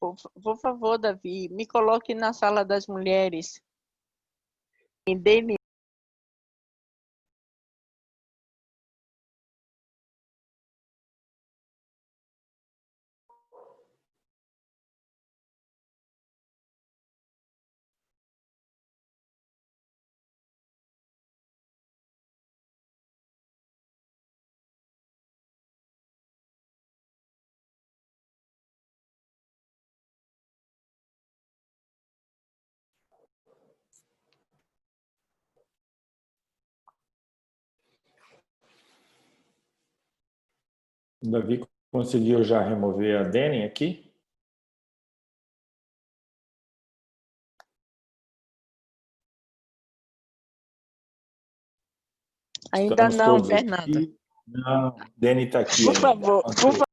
por favor, Davi, me coloque na sala das mulheres. E dê-me. O Davi conseguiu já remover a Dani aqui? Ainda Estamos não, todos Fernando. aqui? Não, Dani está aqui Por ainda. favor, por favor.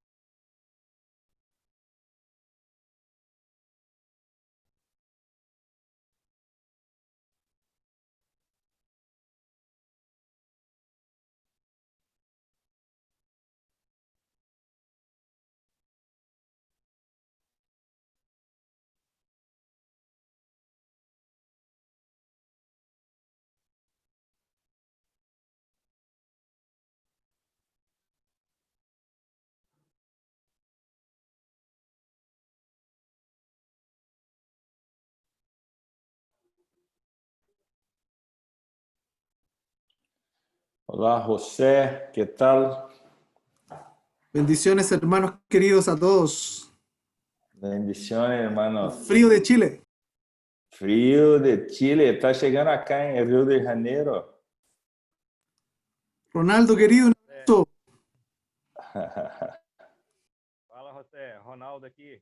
Olá, José, ¿qué tal? Bendiciones, hermanos queridos, a todos. Bendiciones, hermanos. Frío de Chile. Frio de Chile, está chegando acá em Rio de Janeiro. Ronaldo, querido, un abrazo. Fala, José. Ronaldo aqui.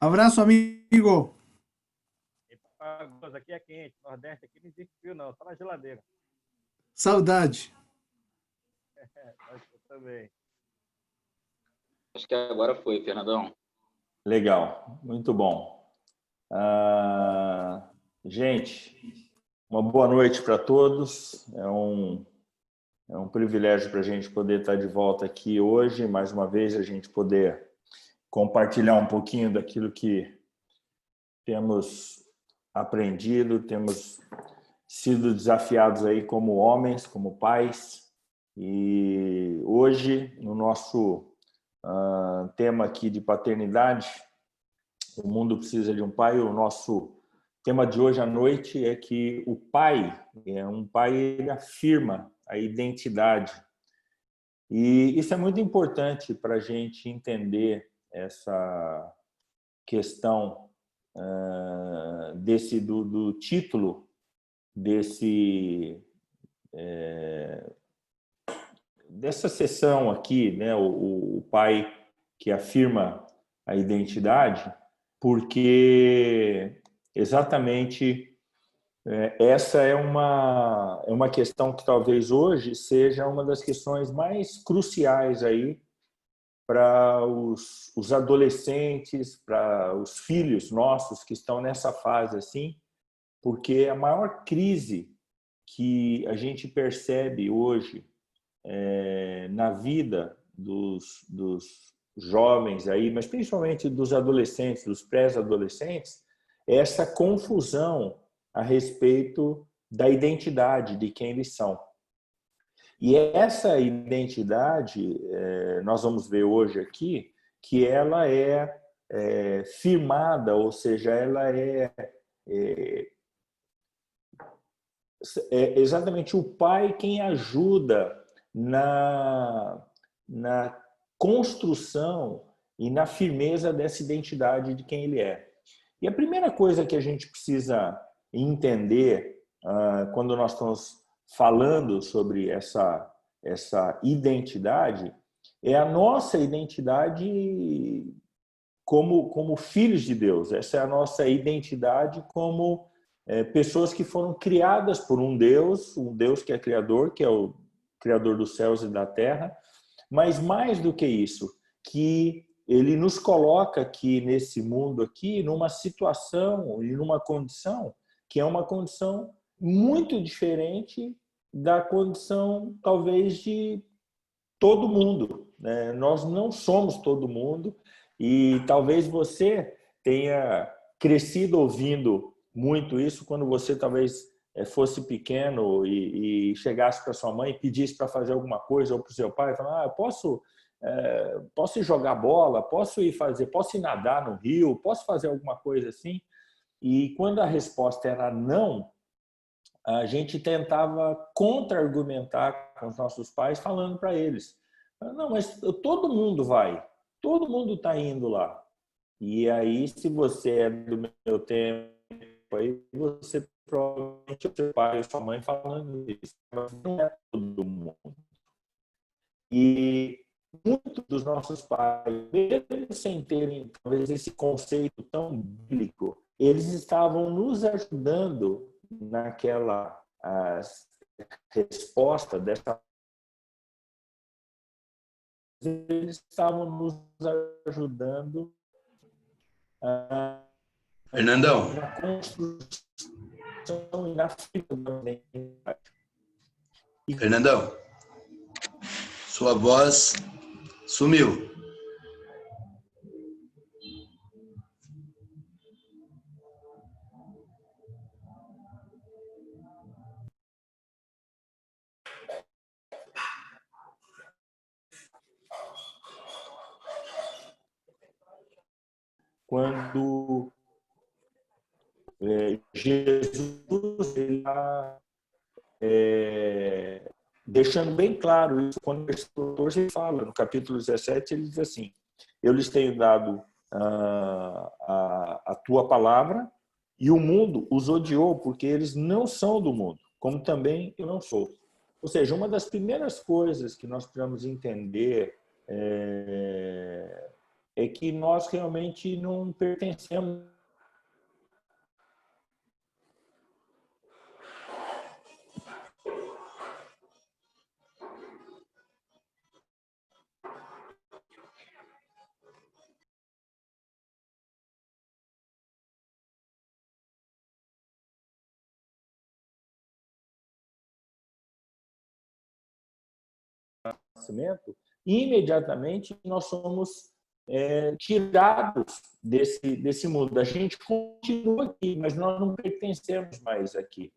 Abrazo, amigo. Aqui é quente. Nordeste aqui não existe frio, não. Só na geladeira. Saudade. Acho que eu também. Acho que agora foi, Fernandão. Legal, muito bom. Gente, uma boa noite para todos. É um privilégio para a gente poder estar de volta aqui hoje, mais uma vez a gente poder compartilhar um pouquinho daquilo que temos aprendido, temos sido desafiados aí como homens, como pais. E hoje, no nosso tema aqui de paternidade, o mundo precisa de um pai. O nosso tema de hoje à noite é que o pai, ele afirma a identidade. E isso é muito importante para a gente entender essa questão do título dessa sessão aqui, né? O pai que afirma a identidade, porque exatamente essa é uma questão que talvez hoje seja uma das questões mais cruciais aí para os adolescentes, para os filhos nossos que estão nessa fase assim, porque a maior crise que a gente percebe hoje na vida dos jovens aí, mas principalmente dos adolescentes, dos pré-adolescentes, é essa confusão a respeito da identidade de quem eles são. E essa identidade, nós vamos ver hoje aqui, que ela é firmada, ou seja, ela é exatamente o pai quem ajuda na construção e na firmeza dessa identidade de quem ele é. E a primeira coisa que a gente precisa entender quando nós estamos falando sobre essa identidade é a nossa identidade como filhos de Deus. Essa é a nossa identidade como pessoas que foram criadas por um Deus que é criador, que é o criador dos céus e da terra, mas mais do que isso, que ele nos coloca aqui nesse mundo aqui numa situação e numa condição que é uma condição muito diferente da condição talvez de todo mundo, né? Nós não somos todo mundo E talvez você tenha crescido ouvindo muito isso quando você talvez fosse pequeno e chegasse para sua mãe e pedisse para fazer alguma coisa, ou para o seu pai, falar, posso ir jogar bola, posso ir nadar no rio, posso fazer alguma coisa assim? E quando a resposta era não, a gente tentava contra-argumentar com os nossos pais, falando para eles, não, mas todo mundo vai, todo mundo está indo lá. E aí, se você é do meu tempo, aí você provavelmente é o seu pai ou sua mãe falando isso, mas não é todo mundo. E muitos dos nossos pais, mesmo sem terem talvez esse conceito tão bíblico, eles estavam nos ajudando naquela resposta dessa. Eles estavam nos ajudando Fernandão, na construção e na fidelidade. Fernandão, sua voz sumiu. Quando Jesus está deixando bem claro isso, quando o versículo 14 ele fala, no capítulo 17, ele diz assim, eu lhes tenho dado a tua palavra e o mundo os odiou porque eles não são do mundo, como também eu não sou. Ou seja, uma das primeiras coisas que nós precisamos entender é que nós realmente não pertencemos. Nascimento, imediatamente nós somos tirados desse mundo. A gente continua aqui, mas nós não pertencemos mais aqui.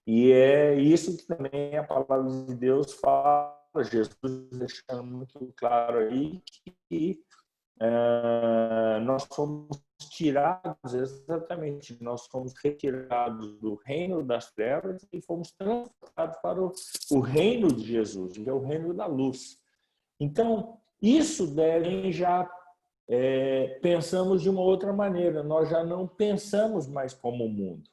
E é isso que também a palavra de Deus fala, Jesus deixando muito claro aí que nós somos tirados, exatamente, nós fomos retirados do reino das trevas e fomos transportados para o reino de Jesus, que é o reino da luz. Então, isso deve já pensamos de uma outra maneira, nós já não pensamos mais como o mundo.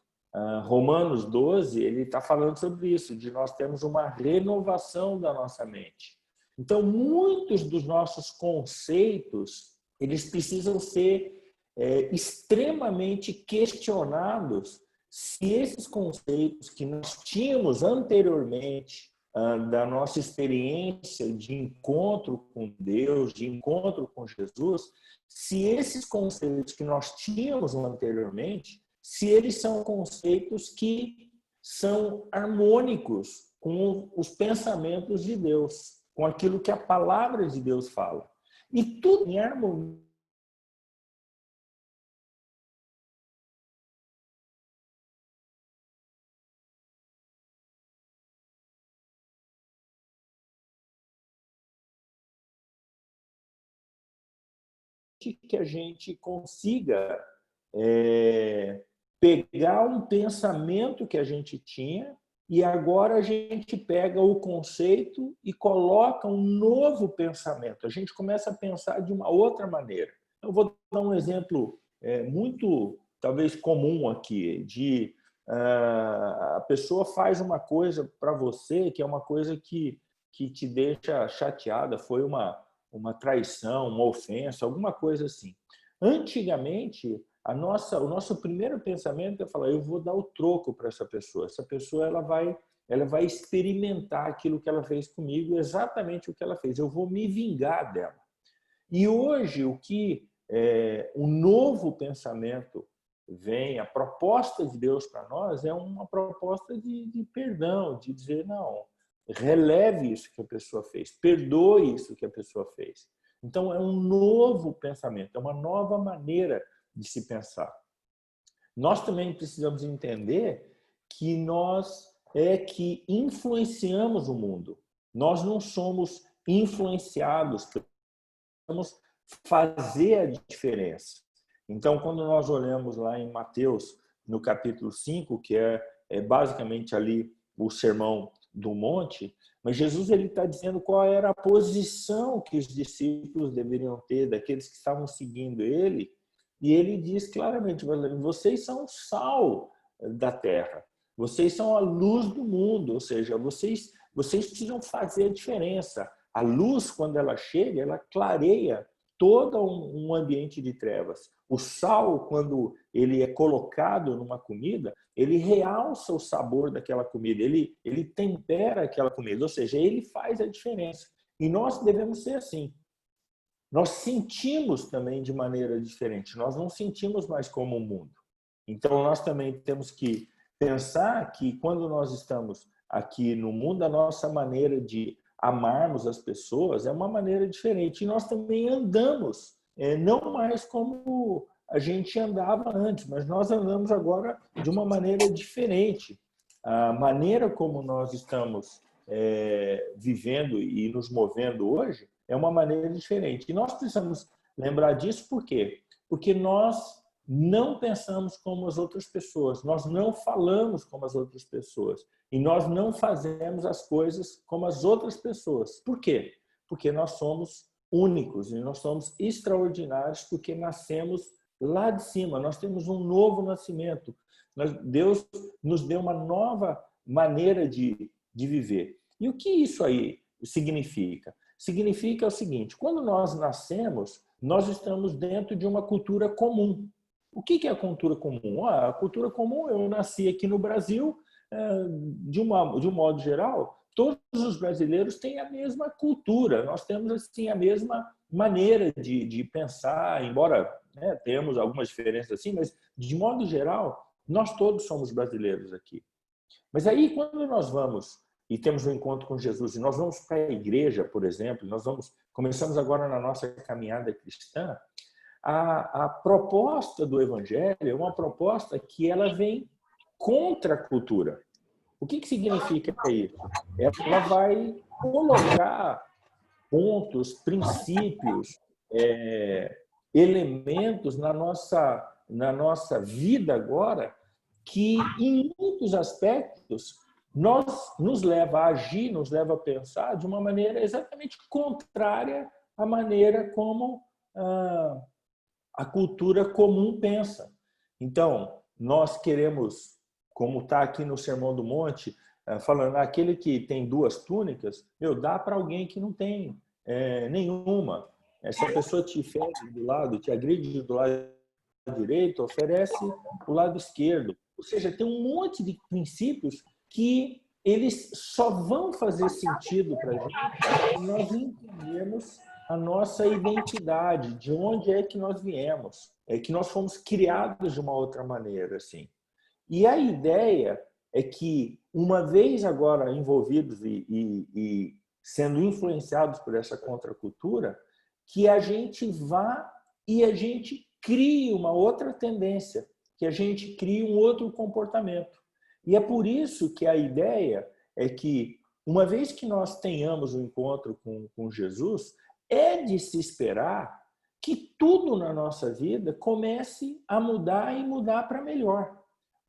Romanos 12, ele está falando sobre isso, de nós termos uma renovação da nossa mente. Então, muitos dos nossos conceitos, eles precisam ser extremamente questionados se esses conceitos que nós tínhamos anteriormente, da nossa experiência de encontro com Deus, de encontro com Jesus, se esses conceitos que nós tínhamos anteriormente, se eles são conceitos que são harmônicos com os pensamentos de Deus, com aquilo que a palavra de Deus fala. E tudo em harmonia. Que a gente consiga pegar um pensamento que a gente tinha e agora a gente pega o conceito e coloca um novo pensamento. A gente começa a pensar de uma outra maneira. Eu vou dar um exemplo muito, talvez, comum aqui, de a pessoa faz uma coisa para você que é uma coisa que te deixa chateada, foi uma traição, uma ofensa, alguma coisa assim. Antigamente, o nosso primeiro pensamento é falar, eu vou dar o troco para essa pessoa. Essa pessoa ela vai experimentar aquilo que ela fez comigo, exatamente o que ela fez. Eu vou me vingar dela. E hoje, o novo pensamento vem, a proposta de Deus para nós é uma proposta de perdão, de dizer, não, releve isso que a pessoa fez, perdoe isso que a pessoa fez. Então, é um novo pensamento, é uma nova maneira de se pensar. Nós também precisamos entender que nós é que influenciamos o mundo. Nós não somos influenciados, precisamos fazer a diferença. Então, quando nós olhamos lá em Mateus, no capítulo 5, que é basicamente ali o Sermão do Monte, mas Jesus está dizendo qual era a posição que os discípulos deveriam ter, daqueles que estavam seguindo ele, e ele diz claramente, vocês são o sal da terra, vocês são a luz do mundo, ou seja, vocês precisam fazer a diferença. A luz, quando ela chega, ela clareia todo um ambiente de trevas. O sal, quando ele é colocado numa comida, ele realça o sabor daquela comida, ele tempera aquela comida, ou seja, ele faz a diferença. E nós devemos ser assim. Nós sentimos também de maneira diferente, nós não sentimos mais como o mundo. Então, nós também temos que pensar que quando nós estamos aqui no mundo, a nossa maneira de amarmos as pessoas é uma maneira diferente. E nós também andamos, não mais como a gente andava antes, mas nós andamos agora de uma maneira diferente. A maneira como nós estamos vivendo e nos movendo hoje é uma maneira diferente. E nós precisamos lembrar disso por quê? Porque nós não pensamos como as outras pessoas, nós não falamos como as outras pessoas e nós não fazemos as coisas como as outras pessoas. Por quê? Porque nós somos únicos e nós somos extraordinários porque nascemos lá de cima, nós temos um novo nascimento. Deus nos deu uma nova maneira de viver. E o que isso aí significa? Significa o seguinte, quando nós nascemos, nós estamos dentro de uma cultura comum. O que é a cultura comum? A cultura comum, eu nasci aqui no Brasil, de um modo geral, todos os brasileiros têm a mesma cultura, nós temos assim, a mesma maneira de pensar, embora temos algumas diferenças assim, mas de modo geral, nós todos somos brasileiros aqui. Mas aí, quando nós vamos e temos um encontro com Jesus, e nós vamos para a igreja, por exemplo, começamos agora na nossa caminhada cristã, a proposta do Evangelho é uma proposta que ela vem contra a cultura. O que significa isso? Ela vai colocar pontos, princípios, elementos na nossa vida agora que, em muitos aspectos, nos leva a agir, nos leva a pensar de uma maneira exatamente contrária à maneira como a cultura comum pensa. Então, nós queremos, como está aqui no Sermão do Monte, falando, aquele que tem 2 túnicas, dá para alguém que não tem nenhuma. Se a pessoa te fere do lado, te agride do lado direito, oferece o lado esquerdo. Ou seja, tem um monte de princípios que eles só vão fazer sentido para a gente se nós entendermos a nossa identidade, de onde é que nós viemos, que nós fomos criados de uma outra maneira, assim. E a ideia é que, uma vez agora envolvidos e sendo influenciados por essa contracultura, que a gente vá e a gente crie uma outra tendência, que a gente crie um outro comportamento. E é por isso que a ideia é que, uma vez que nós tenhamos um encontro com Jesus, é de se esperar que tudo na nossa vida comece a mudar e mudar para melhor.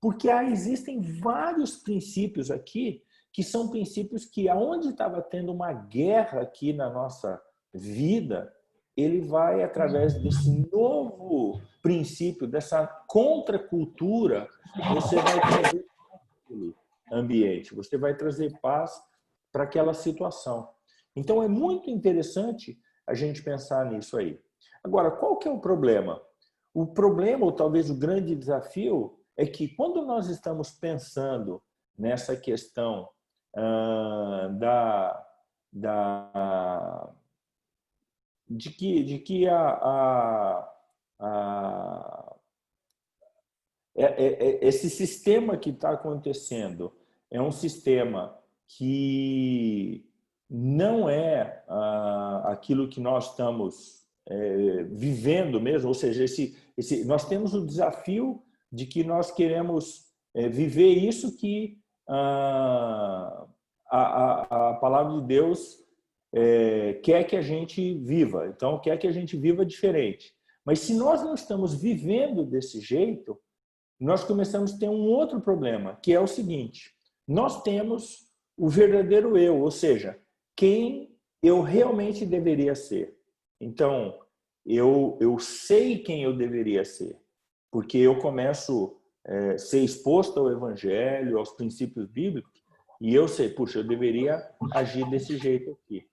Porque existem vários princípios aqui que são princípios que, aonde estava tendo uma guerra aqui na nossa vida, ele vai, através desse novo princípio, dessa contracultura, você vai trazer ambiente, você vai trazer paz para aquela situação. Então, é muito interessante a gente pensar nisso aí. Agora, qual que é o problema? O problema, ou talvez o grande desafio, é que quando nós estamos pensando nessa questão de que esse sistema que está acontecendo é um sistema que não é aquilo que nós estamos vivendo mesmo, ou seja, nós temos o desafio de que nós queremos viver isso que a palavra de Deus quer que a gente viva. Então, quer que a gente viva diferente. Mas se nós não estamos vivendo desse jeito, nós começamos a ter um outro problema, que é o seguinte: nós temos o verdadeiro eu, ou seja, quem eu realmente deveria ser. Então, eu sei quem eu deveria ser, porque eu começo a ser exposto ao Evangelho, aos princípios bíblicos, e eu sei, puxa, eu deveria agir desse jeito aqui.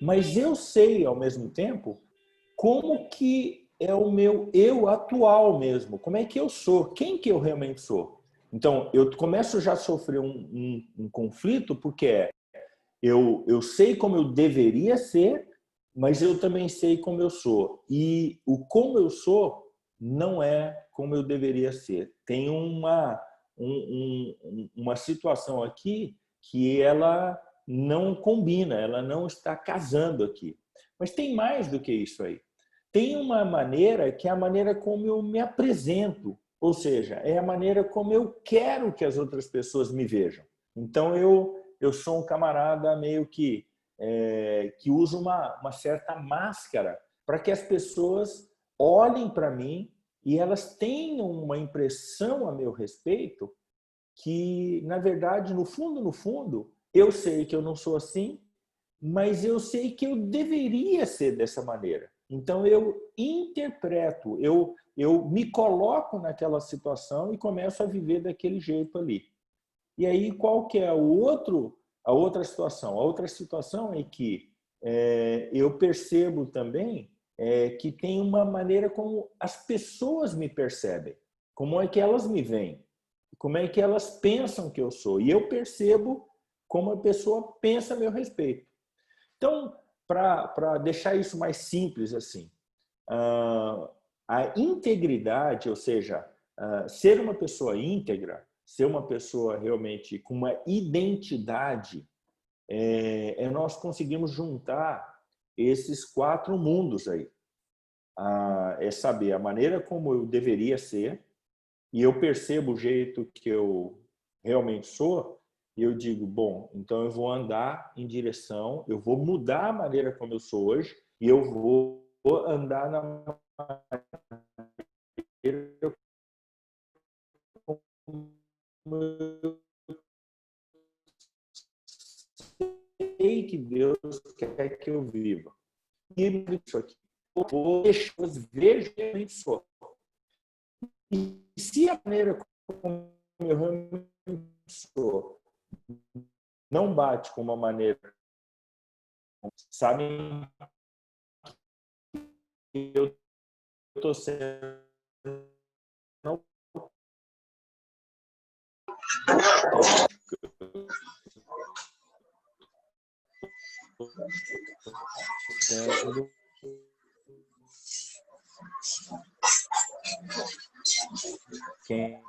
Mas eu sei, ao mesmo tempo, como que é o meu eu atual mesmo, como é que eu sou, quem que eu realmente sou. Então, eu começo já a sofrer um conflito, porque eu sei como eu deveria ser, mas eu também sei como eu sou. E o como eu sou não é como eu deveria ser. Tem uma situação aqui que ela não combina, ela não está casando aqui. Mas tem mais do que isso aí. Tem uma maneira que é a maneira como eu me apresento, ou seja, é a maneira como eu quero que as outras pessoas me vejam. Então, eu sou um camarada meio que usa uma certa máscara para que as pessoas olhem para mim e elas tenham uma impressão a meu respeito que, na verdade, no fundo, eu sei que eu não sou assim, mas eu sei que eu deveria ser dessa maneira. Então, eu interpreto, eu me coloco naquela situação e começo a viver daquele jeito ali. E aí, qual que é a outra situação? A outra situação é que eu percebo também que tem uma maneira como as pessoas me percebem, como é que elas me veem, como é que elas pensam que eu sou. E eu percebo como a pessoa pensa a meu respeito. Então, para deixar isso mais simples assim, a integridade, ou seja, ser uma pessoa íntegra, ser uma pessoa realmente com uma identidade, nós conseguimos juntar esses 4 mundos aí. É saber a maneira como eu deveria ser, e eu percebo o jeito que eu realmente sou, e eu digo, bom, então eu vou andar em direção, eu vou mudar a maneira como eu sou hoje, e eu vou andar na maneira como eu sei que Deus quer que eu viva. E isso aqui, eu vou deixar as pessoas vejam quem sou. E se a maneira como eu realmente sou não bate com uma maneira, sabem que eu estou sendo não sendo quem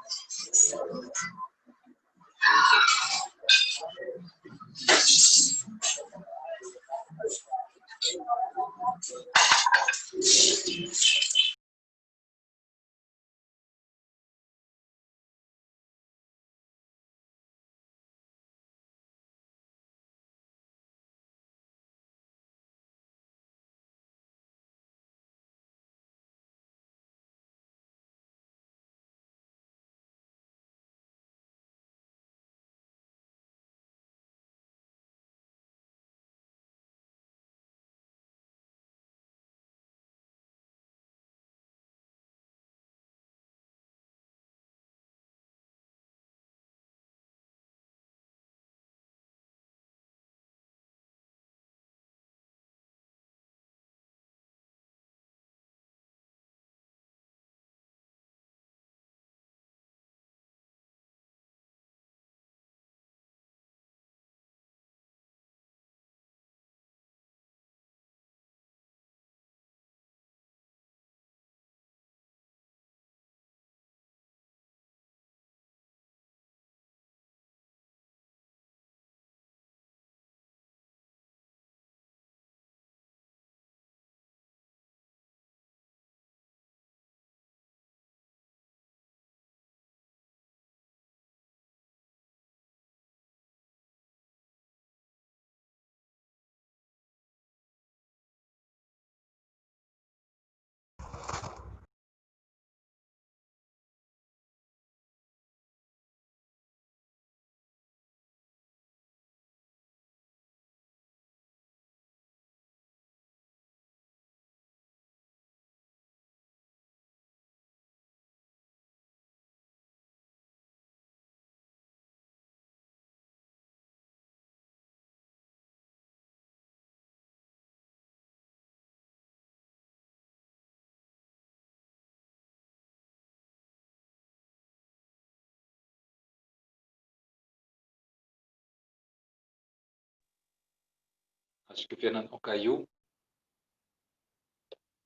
Acho que o Fernandão caiu.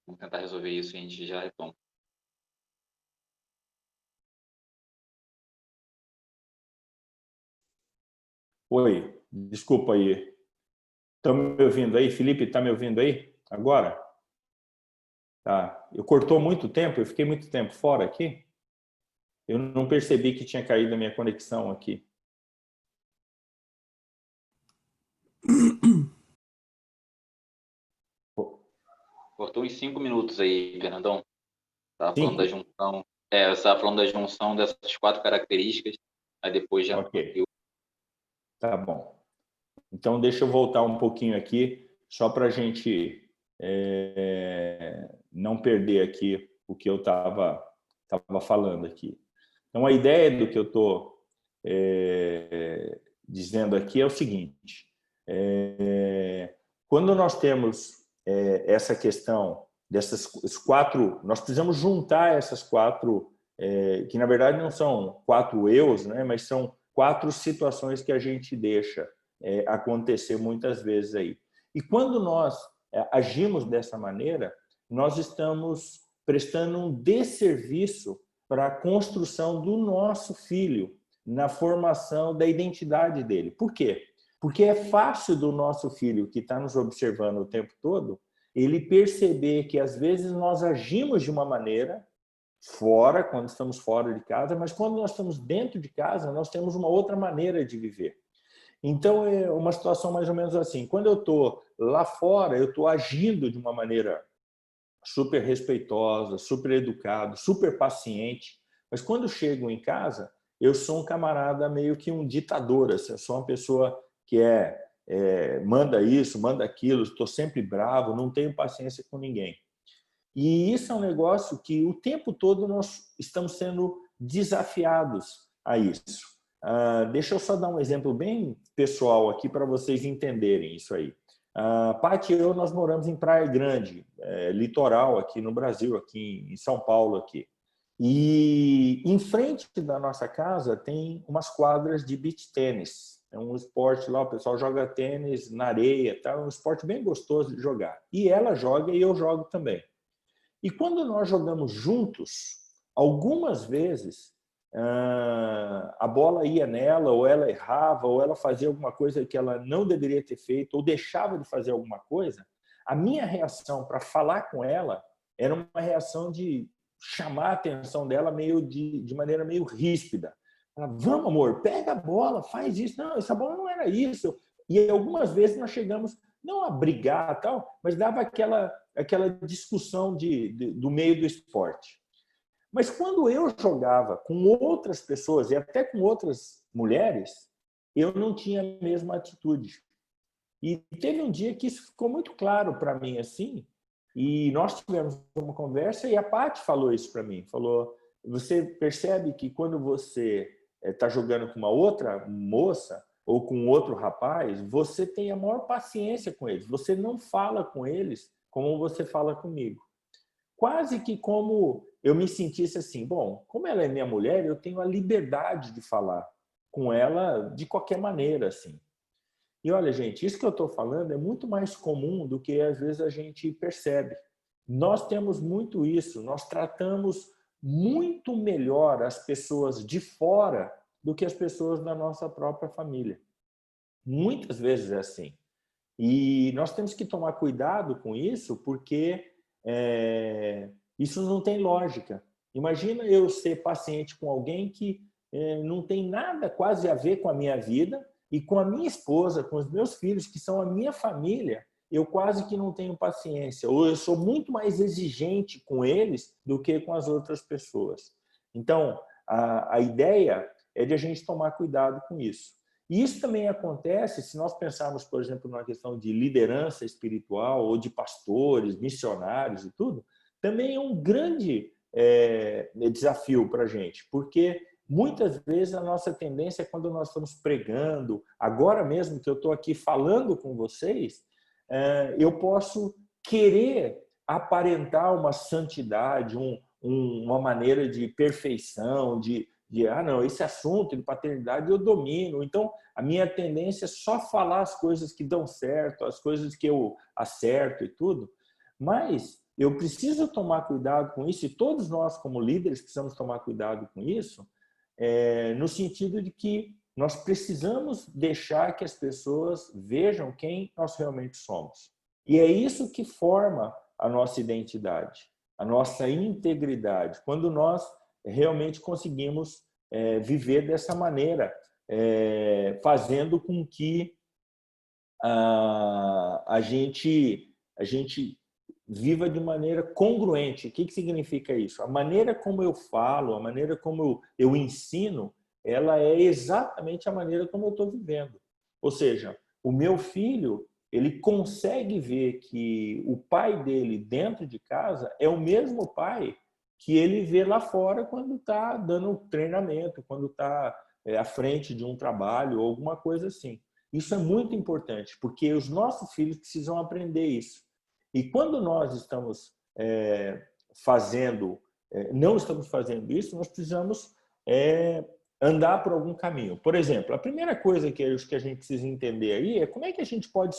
Vamos tentar resolver isso e a gente já retoma. Oi, desculpa aí. Estão me ouvindo aí? Felipe, está me ouvindo aí? Agora? Tá. Eu cortou muito tempo, eu fiquei muito tempo fora aqui. Eu não percebi que tinha caído a minha conexão aqui. Cortou em 5 minutos aí, Fernandão. Estava falando 5? da junção. Você estava falando da junção dessas 4 características, aí depois já. Ok. Tá bom. Então, deixa eu voltar um pouquinho aqui, só para a gente não perder aqui o que eu estava falando aqui. Então, a ideia do que eu estou dizendo aqui é o seguinte. Quando nós temos essa questão dessas 4, nós precisamos juntar essas 4, que na verdade não são 4 eus, né, mas são 4 situações que a gente deixa acontecer muitas vezes aí. E quando nós agimos dessa maneira, nós estamos prestando um desserviço para a construção do nosso filho, na formação da identidade dele. Por quê? Porque é fácil do nosso filho, que está nos observando o tempo todo, ele perceber que às vezes nós agimos de uma maneira fora, quando estamos fora de casa, mas quando nós estamos dentro de casa, nós temos uma outra maneira de viver. Então, é uma situação mais ou menos assim. Quando eu estou lá fora, eu estou agindo de uma maneira super respeitosa, super educado, super paciente. Mas quando eu chego em casa, eu sou um camarada meio que um ditador. Assim, eu sou uma pessoa que manda isso, manda aquilo, estou sempre bravo, não tenho paciência com ninguém. E isso é um negócio que o tempo todo nós estamos sendo desafiados a isso. Deixa eu só dar um exemplo bem pessoal aqui para vocês entenderem isso aí. Paty e eu, nós moramos em Praia Grande, litoral aqui no Brasil, aqui em São Paulo. Aqui. E em frente da nossa casa tem umas quadras de beach tênis. É um esporte lá, o pessoal joga tênis na areia, tá? É um esporte bem gostoso de jogar. E ela joga e eu jogo também. E quando nós jogamos juntos, algumas vezes a bola ia nela, ou ela errava, ou ela fazia alguma coisa que ela não deveria ter feito, ou deixava de fazer alguma coisa, a minha reação para falar com ela era uma reação de chamar a atenção dela de maneira meio ríspida. Vamos, amor, pega a bola, faz isso. Não, essa bola não era isso. E algumas vezes nós chegamos, não a brigar, tal, mas dava aquela discussão do meio do esporte. Mas quando eu jogava com outras pessoas, e até com outras mulheres, eu não tinha a mesma atitude. E teve um dia que isso ficou muito claro para mim, assim, e nós tivemos uma conversa e a Paty falou isso para mim. Falou, você percebe que quando você está jogando com uma outra moça ou com outro rapaz, você tem a maior paciência com eles. Você não fala com eles como você fala comigo. Quase que como eu me sentisse assim, bom, como ela é minha mulher, eu tenho a liberdade de falar com ela de qualquer maneira, assim. E olha, gente, isso que eu estou falando é muito mais comum do que às vezes a gente percebe. Nós temos muito isso, nós tratamos muito melhor as pessoas de fora do que as pessoas da nossa própria família. Muitas vezes é assim. E nós temos que tomar cuidado com isso, porque isso não tem lógica. Imagina eu ser paciente com alguém que não tem nada quase a ver com a minha vida, e com a minha esposa, com os meus filhos, que são a minha família, eu quase que não tenho paciência, ou eu sou muito mais exigente com eles do que com as outras pessoas. Então, a ideia é de a gente tomar cuidado com isso. E isso também acontece se nós pensarmos, por exemplo, numa questão de liderança espiritual, ou de pastores, missionários e tudo, também é um grande desafio para a gente, porque muitas vezes a nossa tendência é quando nós estamos pregando, agora mesmo que eu estou aqui falando com vocês, eu posso querer aparentar uma santidade, uma maneira de perfeição, de não, esse assunto de paternidade eu domino. Então, a minha tendência é só falar as coisas que dão certo, as coisas que eu acerto e tudo. Mas eu preciso tomar cuidado com isso, e todos nós, como líderes, precisamos tomar cuidado com isso, no sentido de que nós precisamos deixar que as pessoas vejam quem nós realmente somos. E é isso que forma a nossa identidade, a nossa integridade, quando nós realmente conseguimos viver dessa maneira, fazendo com que a gente viva de maneira congruente. O que significa isso? A maneira como eu falo, a maneira como eu ensino, ela é exatamente a maneira como eu estou vivendo. Ou seja, o meu filho, ele consegue ver que o pai dele dentro de casa é o mesmo pai que ele vê lá fora quando está dando treinamento, quando está à frente de um trabalho ou alguma coisa assim. Isso é muito importante, porque os nossos filhos precisam aprender isso. E quando nós estamos não estamos fazendo isso, nós precisamos andar por algum caminho. Por exemplo, a primeira coisa que a gente precisa entender aí é como é que a gente pode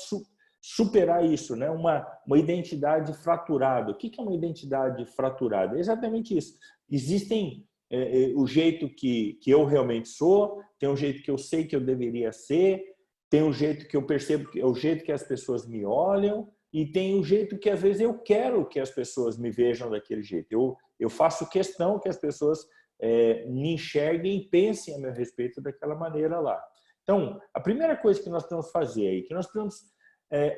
superar isso, né? Uma identidade fraturada. O que é uma identidade fraturada? É exatamente isso. Existem o jeito que eu realmente sou, tem um jeito que eu sei que eu deveria ser, tem um jeito que eu percebo que é o jeito que as pessoas me olham, e tem um jeito que às vezes eu quero que as pessoas me vejam daquele jeito. Eu faço questão que as pessoas me enxerguem e pensem a meu respeito daquela maneira lá. Então, a primeira coisa que nós precisamos fazer aí, que nós precisamos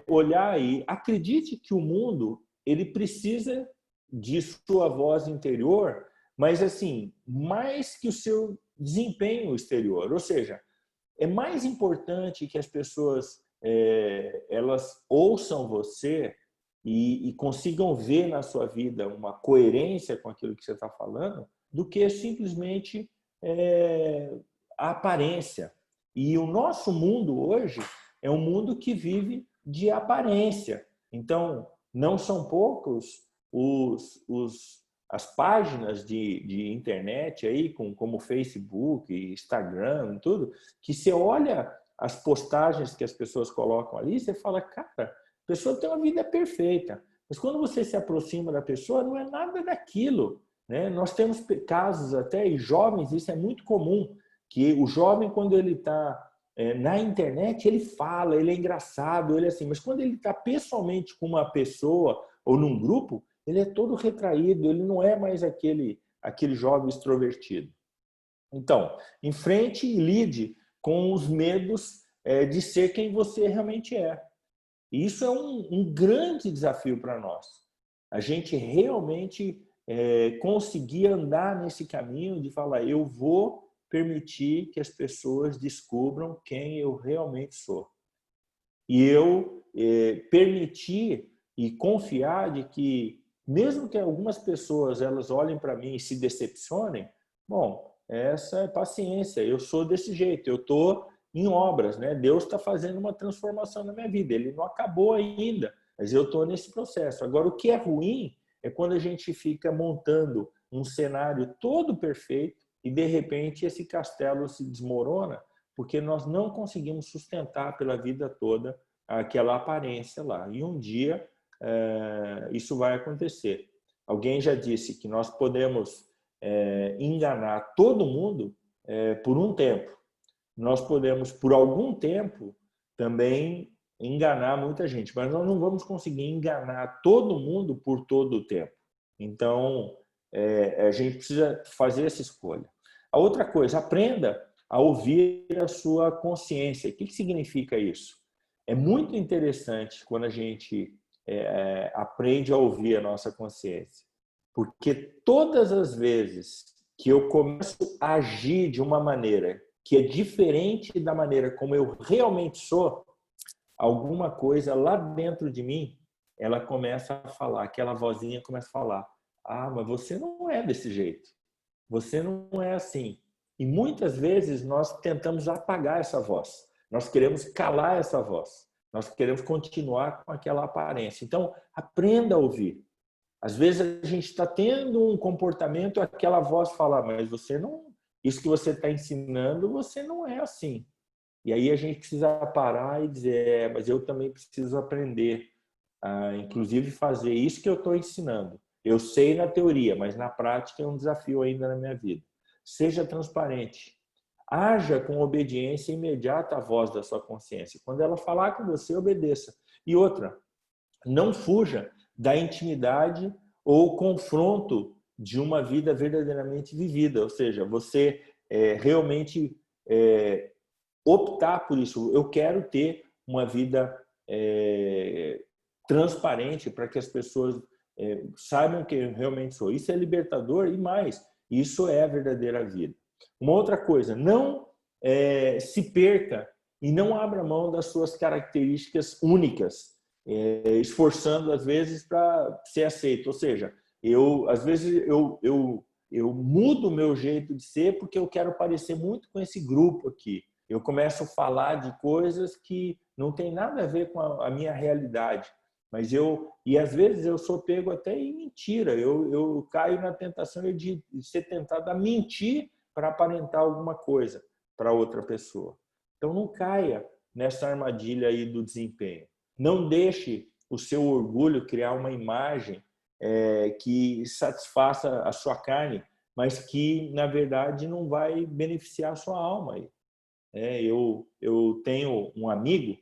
olhar aí, acredite que o mundo ele precisa de sua voz interior, mas assim, mais que o seu desempenho exterior. Ou seja, é mais importante que as pessoas elas ouçam você e consigam ver na sua vida uma coerência com aquilo que você está falando, do que simplesmente a aparência. E o nosso mundo hoje é um mundo que vive de aparência. Então, não são poucos as páginas de internet aí, como Facebook, Instagram e tudo, que você olha as postagens que as pessoas colocam ali, você fala, cara, a pessoa tem uma vida perfeita. Mas quando você se aproxima da pessoa, não é nada daquilo, né? Nós temos casos até, e jovens, isso é muito comum, que o jovem, quando ele está na internet, ele fala, ele é engraçado, ele é assim, mas quando ele está pessoalmente com uma pessoa ou num grupo, ele é todo retraído, ele não é mais aquele jovem extrovertido. Então, enfrente e lide com os medos de ser quem você realmente é. E isso é um grande desafio para nós. A gente realmente conseguir andar nesse caminho de falar, eu vou permitir que as pessoas descubram quem eu realmente sou. E eu permitir e confiar de que, mesmo que algumas pessoas elas olhem para mim e se decepcionem, bom, essa é paciência, eu sou desse jeito, eu estou em obras, né? Deus está fazendo uma transformação na minha vida, ele não acabou ainda, mas eu estou nesse processo. Agora, o que é ruim é quando a gente fica montando um cenário todo perfeito e, de repente, esse castelo se desmorona porque nós não conseguimos sustentar pela vida toda aquela aparência lá. E um dia isso vai acontecer. Alguém já disse que nós podemos enganar todo mundo por um tempo. Nós podemos, por algum tempo, também enganar muita gente, mas nós não vamos conseguir enganar todo mundo por todo o tempo. Então, a gente precisa fazer essa escolha. A outra coisa, aprenda a ouvir a sua consciência. O que significa isso? É muito interessante quando a gente aprende a ouvir a nossa consciência, porque todas as vezes que eu começo a agir de uma maneira que é diferente da maneira como eu realmente sou, alguma coisa lá dentro de mim, ela começa a falar, aquela vozinha começa a falar, mas você não é desse jeito, você não é assim. E muitas vezes nós tentamos apagar essa voz, nós queremos calar essa voz, nós queremos continuar com aquela aparência. Então, aprenda a ouvir. Às vezes a gente está tendo um comportamento, aquela voz fala, mas você não isso que você está ensinando, você não é assim. E aí a gente precisa parar e dizer, mas eu também preciso aprender a, inclusive, fazer isso que eu estou ensinando. Eu sei na teoria, mas na prática é um desafio ainda na minha vida. Seja transparente. Haja com obediência imediata à voz da sua consciência. Quando ela falar com você, obedeça. E outra, não fuja da intimidade ou confronto de uma vida verdadeiramente vivida. Ou seja, você realmente optar por isso. Eu quero ter uma vida transparente para que as pessoas saibam que eu realmente sou. Isso é libertador e mais, isso é a verdadeira vida. Uma outra coisa, não se perca e não abra mão das suas características únicas, esforçando às vezes para ser aceito. Ou seja, às vezes eu mudo o meu jeito de ser porque eu quero parecer muito com esse grupo aqui. Eu começo a falar de coisas que não tem nada a ver com a minha realidade. Mas e às vezes eu sou pego até em mentira. Eu caio na tentação de ser tentado a mentir para aparentar alguma coisa para outra pessoa. Então não caia nessa armadilha aí do desempenho. Não deixe o seu orgulho criar uma imagem que satisfaça a sua carne, mas que, na verdade, não vai beneficiar a sua alma. Eu tenho um amigo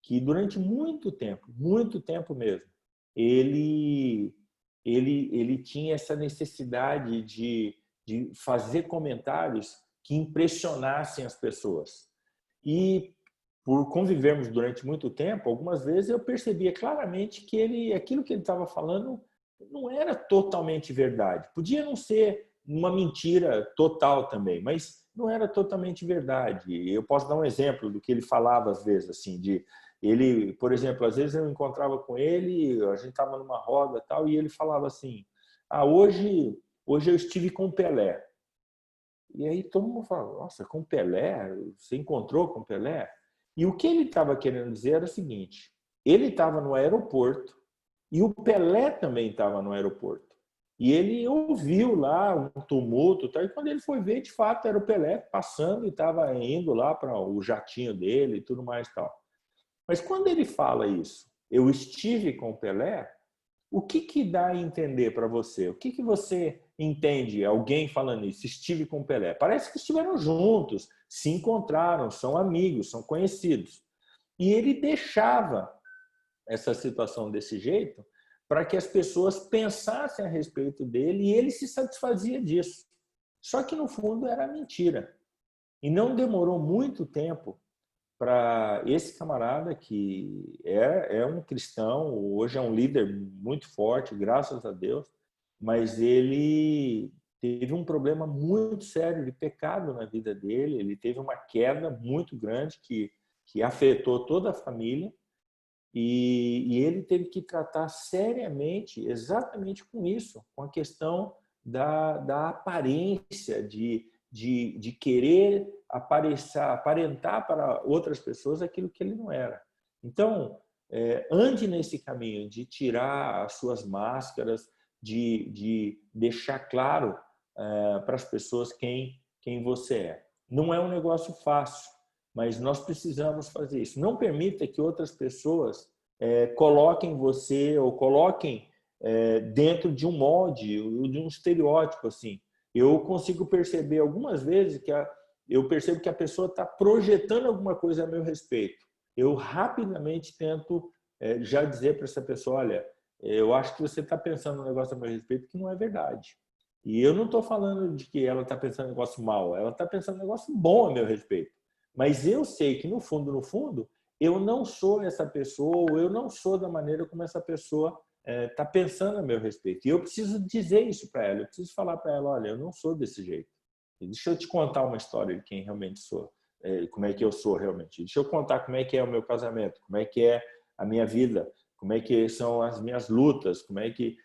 que durante muito tempo mesmo, ele tinha essa necessidade de fazer comentários que impressionassem as pessoas. E por convivermos durante muito tempo, algumas vezes eu percebia claramente que aquilo que ele estava falando não era totalmente verdade. Podia não ser uma mentira total também, mas não era totalmente verdade. Eu posso dar um exemplo do que ele falava às vezes, assim, ele, por exemplo, às vezes eu encontrava com ele, a gente estava numa roda tal, e ele falava assim: hoje eu estive com o Pelé. E aí todo mundo fala: nossa, com o Pelé? Você encontrou com o Pelé? E o que ele estava querendo dizer era o seguinte: ele estava no aeroporto e o Pelé também estava no aeroporto. E ele ouviu lá um tumulto, tal, e quando ele foi ver, de fato, era o Pelé passando e estava indo lá para o jatinho dele e tudo mais tal. Mas quando ele fala isso, eu estive com o Pelé, o que dá a entender para você? O que você entende alguém falando isso? Estive com o Pelé. Parece que estiveram juntos, se encontraram, são amigos, são conhecidos. E ele deixava essa situação desse jeito para que as pessoas pensassem a respeito dele e ele se satisfazia disso. Só que, no fundo, era mentira. E não demorou muito tempo para esse camarada, que é um cristão, hoje é um líder muito forte, graças a Deus, mas ele teve um problema muito sério de pecado na vida dele, ele teve uma queda muito grande que afetou toda a família, e ele teve que tratar seriamente exatamente com isso, com a questão da aparência, de querer aparentar para outras pessoas aquilo que ele não era. Então, ande nesse caminho de tirar as suas máscaras, de deixar claro para as pessoas quem você é. Não é um negócio fácil, mas nós precisamos fazer isso. Não permita que outras pessoas coloquem você ou coloquem dentro de um molde, de um estereótipo, assim. Eu consigo perceber algumas vezes que eu percebo que a pessoa está projetando alguma coisa a meu respeito. Eu rapidamente tento já dizer para essa pessoa: olha, eu acho que você está pensando um negócio a meu respeito que não é verdade. E eu não estou falando de que ela está pensando um negócio mal, ela está pensando um negócio bom a meu respeito. Mas eu sei que, no fundo, eu não sou essa pessoa, ou eu não sou da maneira como essa pessoa está pensando a meu respeito. E eu preciso dizer isso para ela, eu preciso falar para ela: olha, eu não sou desse jeito. Deixa eu te contar uma história de quem realmente sou, como é que eu sou realmente. Deixa eu contar como é que é o meu casamento, como é que é a minha vida, como é que são as minhas lutas, como é que...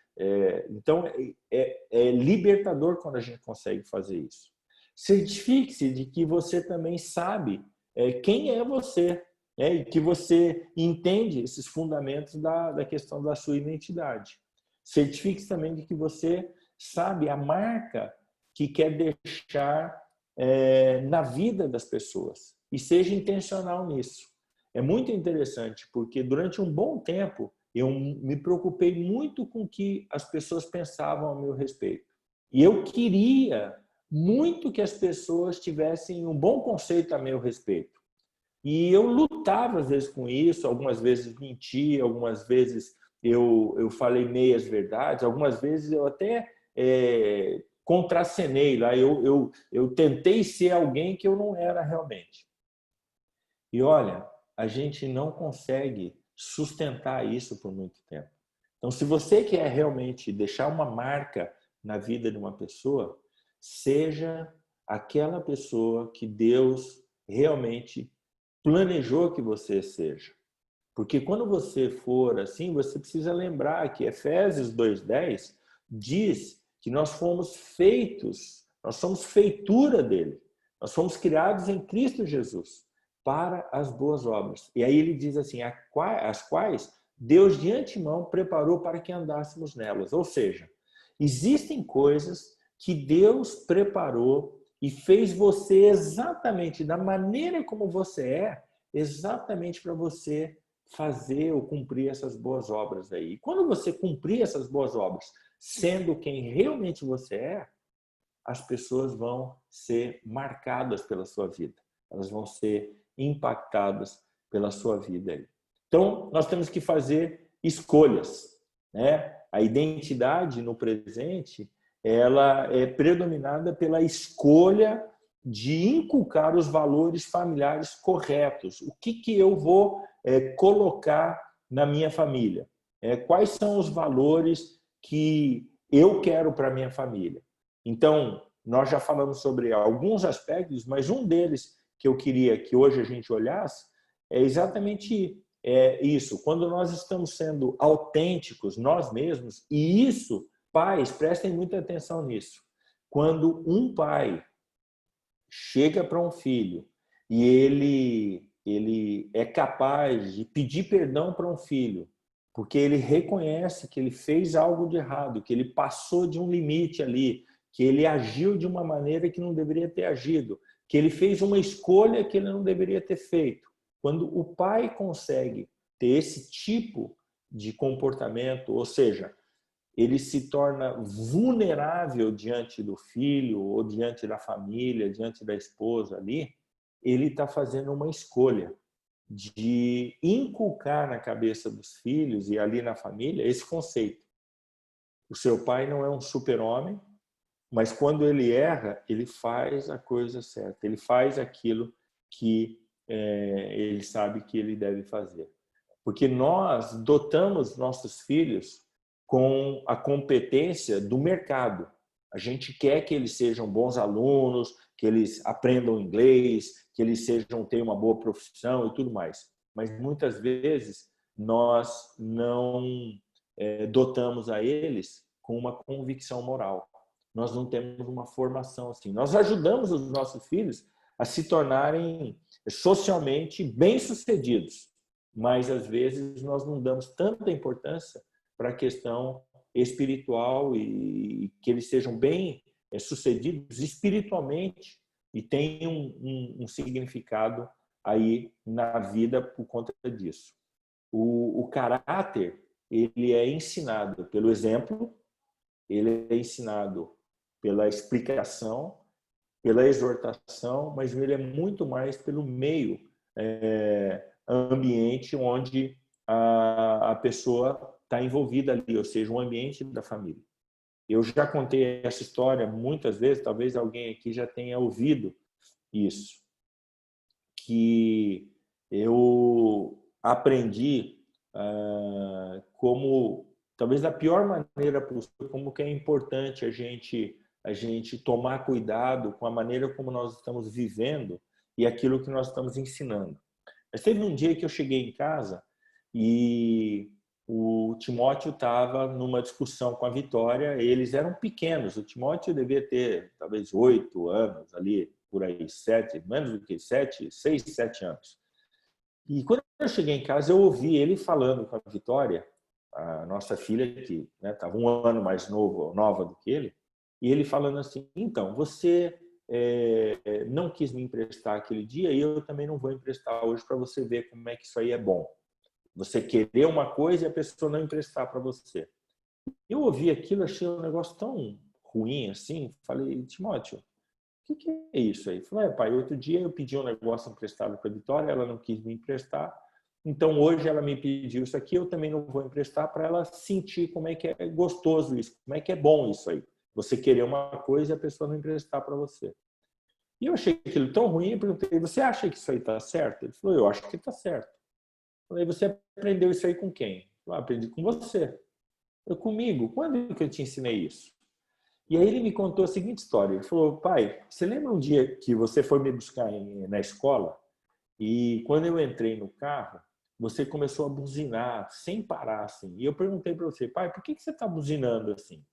Então, é libertador quando a gente consegue fazer isso. Certifique-se de que você também sabe quem é você, e que você entende esses fundamentos da questão da sua identidade. Certifique-se também de que você sabe a marca que quer deixar na vida das pessoas e seja intencional nisso. É muito interessante, porque durante um bom tempo eu me preocupei muito com o que as pessoas pensavam a meu respeito. E eu queria muito que as pessoas tivessem um bom conceito a meu respeito. E eu lutava às vezes com isso, algumas vezes menti, algumas vezes eu falei meias verdades, algumas vezes eu até contracenei lá, eu tentei ser alguém que eu não era realmente. E olha, a gente não consegue sustentar isso por muito tempo. Então, se você quer realmente deixar uma marca na vida de uma pessoa, seja aquela pessoa que Deus realmente planejou que você seja. Porque quando você for assim, você precisa lembrar que Efésios 2:10 diz que nós fomos feitos, nós somos feitura dele. Nós fomos criados em Cristo Jesus para as boas obras. E aí ele diz assim, as quais Deus de antemão preparou para que andássemos nelas. Ou seja, existem coisas que Deus preparou e fez você exatamente da maneira como você é, exatamente para você fazer ou cumprir essas boas obras aí. E quando você cumprir essas boas obras, sendo quem realmente você é, as pessoas vão ser marcadas pela sua vida. Elas vão ser impactadas pela sua vida aí. Então, nós temos que fazer escolhas, né? A identidade no presente, ela é predominada pela escolha de inculcar os valores familiares corretos. O que eu vou colocar na minha família? Quais são os valores que eu quero para a minha família? Então, nós já falamos sobre alguns aspectos, mas um deles que eu queria que hoje a gente olhasse é exatamente isso. Quando nós estamos sendo autênticos, nós mesmos, e isso, pais, prestem muita atenção nisso. Quando um pai chega para um filho e ele é capaz de pedir perdão para um filho, porque ele reconhece que ele fez algo de errado, que ele passou de um limite ali, que ele agiu de uma maneira que não deveria ter agido, que ele fez uma escolha que ele não deveria ter feito. Quando o pai consegue ter esse tipo de comportamento, ou seja, ele se torna vulnerável diante do filho ou diante da família, diante da esposa ali, ele está fazendo uma escolha de inculcar na cabeça dos filhos e ali na família esse conceito. O seu pai não é um super-homem, mas quando ele erra, ele faz a coisa certa, ele faz aquilo que ele sabe que ele deve fazer. Porque nós dotamos nossos filhos com a competência do mercado. A gente quer que eles sejam bons alunos, que eles aprendam inglês, que eles tenham uma boa profissão e tudo mais. Mas muitas vezes nós não dotamos a eles com uma convicção moral. Nós não temos uma formação assim. Nós ajudamos os nossos filhos a se tornarem socialmente bem-sucedidos, mas às vezes nós não damos tanta importância para a questão espiritual e que eles sejam bem-sucedidos espiritualmente e tenham um significado aí na vida por conta disso. O caráter, ele é ensinado pelo exemplo, ele é ensinado pela explicação, pela exortação, mas ele é muito mais pelo meio ambiente onde a pessoa está envolvida ali, ou seja, o ambiente da família. Eu já contei essa história muitas vezes, talvez alguém aqui já tenha ouvido isso, que eu aprendi como, talvez da pior maneira possível, como que é importante a gente tomar cuidado com a maneira como nós estamos vivendo e aquilo que nós estamos ensinando. Mas teve um dia que eu cheguei em casa e o Timóteo estava numa discussão com a Vitória, eles eram pequenos, o Timóteo devia ter talvez 8 anos ali, por aí, 7, menos do que 7, 6, 7 anos. E quando eu cheguei em casa, eu ouvi ele falando com a Vitória, a nossa filha, que estava um ano mais nova do que ele, e ele falando assim, então, você não quis me emprestar aquele dia e eu também não vou emprestar hoje, para você ver como é que isso aí é bom. Você querer uma coisa e a pessoa não emprestar para você. Eu ouvi aquilo, achei um negócio tão ruim assim. Falei, Timóteo, o que é isso aí? Falei, pai, outro dia eu pedi um negócio emprestado para a Vitória, ela não quis me emprestar. Então hoje ela me pediu isso aqui, eu também não vou emprestar, para ela sentir como é que é gostoso isso, como é que é bom isso aí. Você querer uma coisa e a pessoa não emprestar para você. E eu achei aquilo tão ruim, eu perguntei, você acha que isso aí está certo? Ele falou, eu acho que está certo. Eu falei, você aprendeu isso aí com quem? Eu falei, aprendi com você. Eu, comigo? Quando que eu te ensinei isso? E aí ele me contou a seguinte história. Ele falou, pai, você lembra um dia que você foi me buscar na escola? E quando eu entrei no carro, você começou a buzinar sem parar, assim. E eu perguntei para você, pai, por que você está buzinando assim?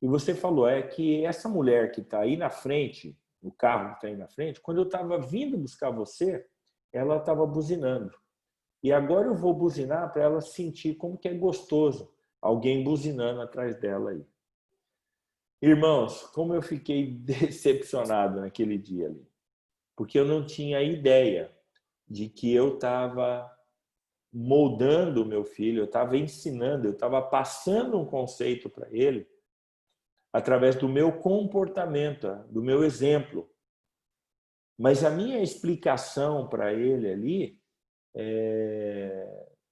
E você falou, é que essa mulher que está aí na frente, o carro que está aí na frente, quando eu estava vindo buscar você, ela estava buzinando. E agora eu vou buzinar para ela sentir como que é gostoso alguém buzinando atrás dela aí. Irmãos, como eu fiquei decepcionado naquele dia ali. Porque eu não tinha ideia de que eu estava moldando o meu filho, eu estava ensinando, eu estava passando um conceito para ele através do meu comportamento, do meu exemplo. Mas a minha explicação para ele ali,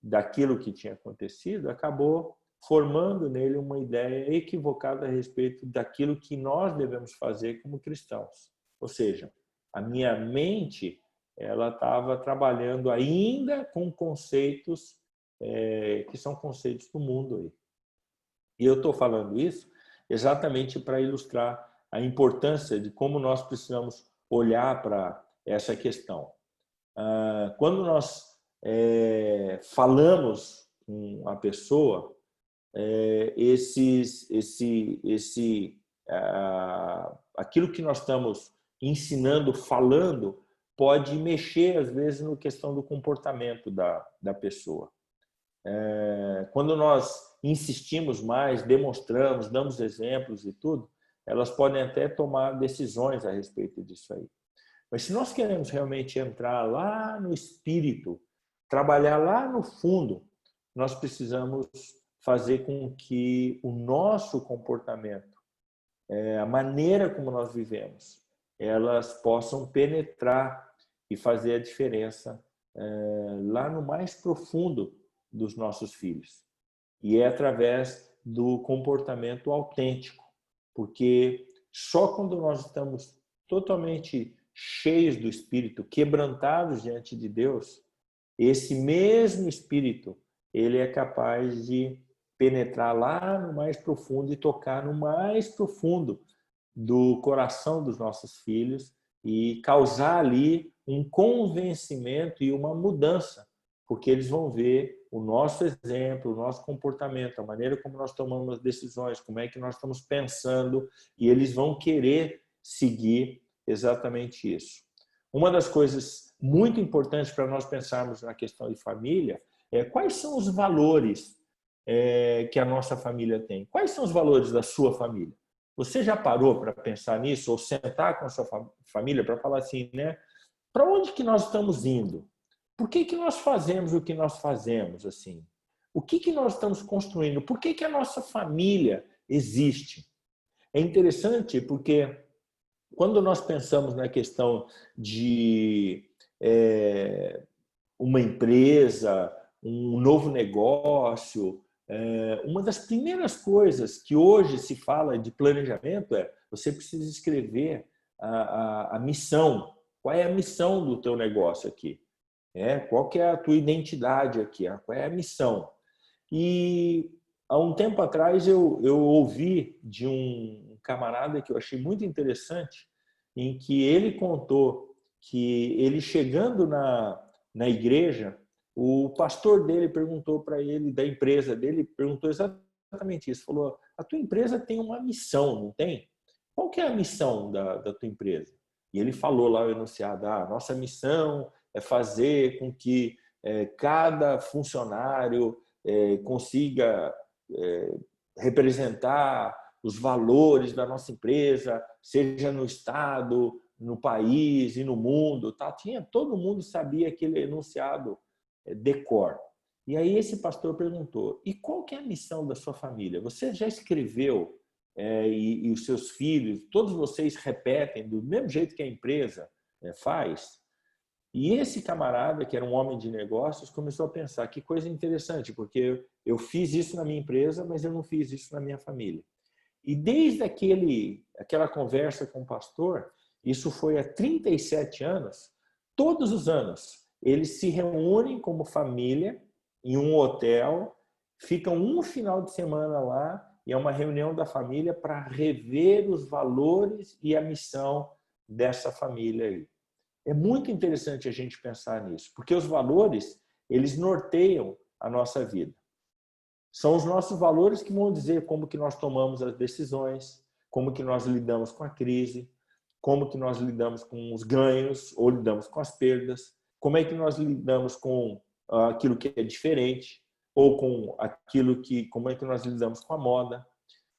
daquilo que tinha acontecido, acabou formando nele uma ideia equivocada a respeito daquilo que nós devemos fazer como cristãos. Ou seja, a minha mente ela estava trabalhando ainda com conceitos que são conceitos do mundo aí. E eu estou falando isso exatamente para ilustrar a importância de como nós precisamos olhar para essa questão. Quando nós falamos com a pessoa, aquilo que nós estamos ensinando, falando, pode mexer, às vezes, na questão do comportamento da pessoa. Quando nós insistimos mais, demonstramos, damos exemplos e tudo, elas podem até tomar decisões a respeito disso aí. Mas se nós queremos realmente entrar lá no espírito, trabalhar lá no fundo, nós precisamos fazer com que o nosso comportamento, a maneira como nós vivemos, elas possam penetrar e fazer a diferença lá no mais profundo dos nossos filhos. E é através do comportamento autêntico, porque só quando nós estamos totalmente cheios do Espírito, quebrantados diante de Deus, esse mesmo Espírito, ele é capaz de penetrar lá no mais profundo e tocar no mais profundo do coração dos nossos filhos e causar ali um convencimento e uma mudança, porque eles vão ver o nosso exemplo, o nosso comportamento, a maneira como nós tomamos decisões, como é que nós estamos pensando, e eles vão querer seguir exatamente isso. Uma das coisas muito importantes para nós pensarmos na questão de família é quais são os valores que a nossa família tem. Quais são os valores da sua família? Você já parou para pensar nisso ou sentar com a sua família para falar assim, né? Para onde que nós estamos indo? Por que nós fazemos o que nós fazemos assim? O que nós estamos construindo? Por que a nossa família existe? É interessante porque quando nós pensamos na questão de uma empresa, um novo negócio, uma das primeiras coisas que hoje se fala de planejamento é você precisa escrever a missão. Qual é a missão do teu negócio aqui? Qual que é a tua identidade aqui? Qual é a missão? E há um tempo atrás eu ouvi de um camarada que eu achei muito interessante, em que ele contou que ele chegando na igreja, o pastor dele perguntou para ele, da empresa dele, perguntou exatamente isso. Falou, a tua empresa tem uma missão, não tem? Qual que é a missão da tua empresa? E ele falou lá o enunciado, a nossa missão é fazer com que cada funcionário consiga representar os valores da nossa empresa, seja no estado, no país e no mundo, tá? Todo mundo sabia aquele enunciado decor. E aí esse pastor perguntou: e qual que é a missão da sua família? Você já escreveu e os seus filhos, todos vocês repetem do mesmo jeito que a empresa faz? E esse camarada, que era um homem de negócios, começou a pensar: que coisa interessante, porque eu fiz isso na minha empresa, mas eu não fiz isso na minha família. E desde aquela conversa com o pastor, isso foi há 37 anos, todos os anos, eles se reúnem como família em um hotel, ficam um final de semana lá, e é uma reunião da família para rever os valores e a missão dessa família aí. É muito interessante a gente pensar nisso, porque os valores, eles norteiam a nossa vida. São os nossos valores que vão dizer como que nós tomamos as decisões, como que nós lidamos com a crise, como que nós lidamos com os ganhos ou lidamos com as perdas, como é que nós lidamos com aquilo que é diferente ou com como é que nós lidamos com a moda.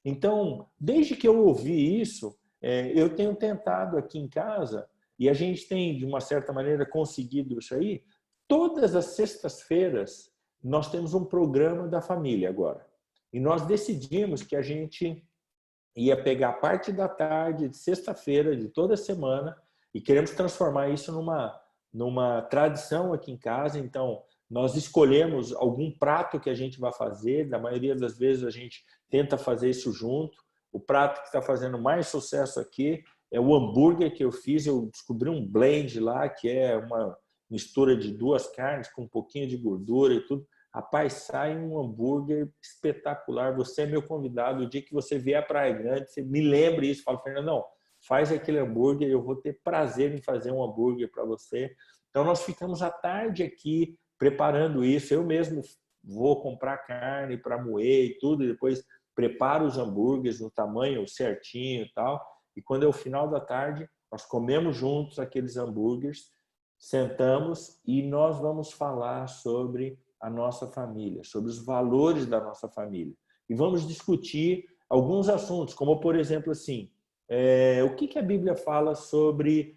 Então, desde que eu ouvi isso, eu tenho tentado aqui em casa, e a gente tem, de uma certa maneira, conseguido isso aí, todas as sextas-feiras nós temos um programa da família agora. E nós decidimos que a gente ia pegar parte da tarde de sexta-feira de toda semana e queremos transformar isso numa tradição aqui em casa. Então, nós escolhemos algum prato que a gente vai fazer. Na maioria das vezes a gente tenta fazer isso junto. O prato que está fazendo mais sucesso aqui é o hambúrguer que eu fiz. Eu descobri um blend lá, que é uma mistura de 2 carnes com um pouquinho de gordura e tudo. Rapaz, sai um hambúrguer espetacular. Você é meu convidado. O dia que você vier à Praia Grande, você me lembre isso. Fala: Fernando, não, faz aquele hambúrguer. Eu vou ter prazer em fazer um hambúrguer para você. Então, nós ficamos à tarde aqui preparando isso. Eu mesmo vou comprar carne para moer e tudo. E depois preparo os hambúrgueres no tamanho certinho e tal. E quando é o final da tarde, nós comemos juntos aqueles hambúrgueres, sentamos e nós vamos falar sobre a nossa família, sobre os valores da nossa família. E vamos discutir alguns assuntos, como, por exemplo, assim, o que a Bíblia fala sobre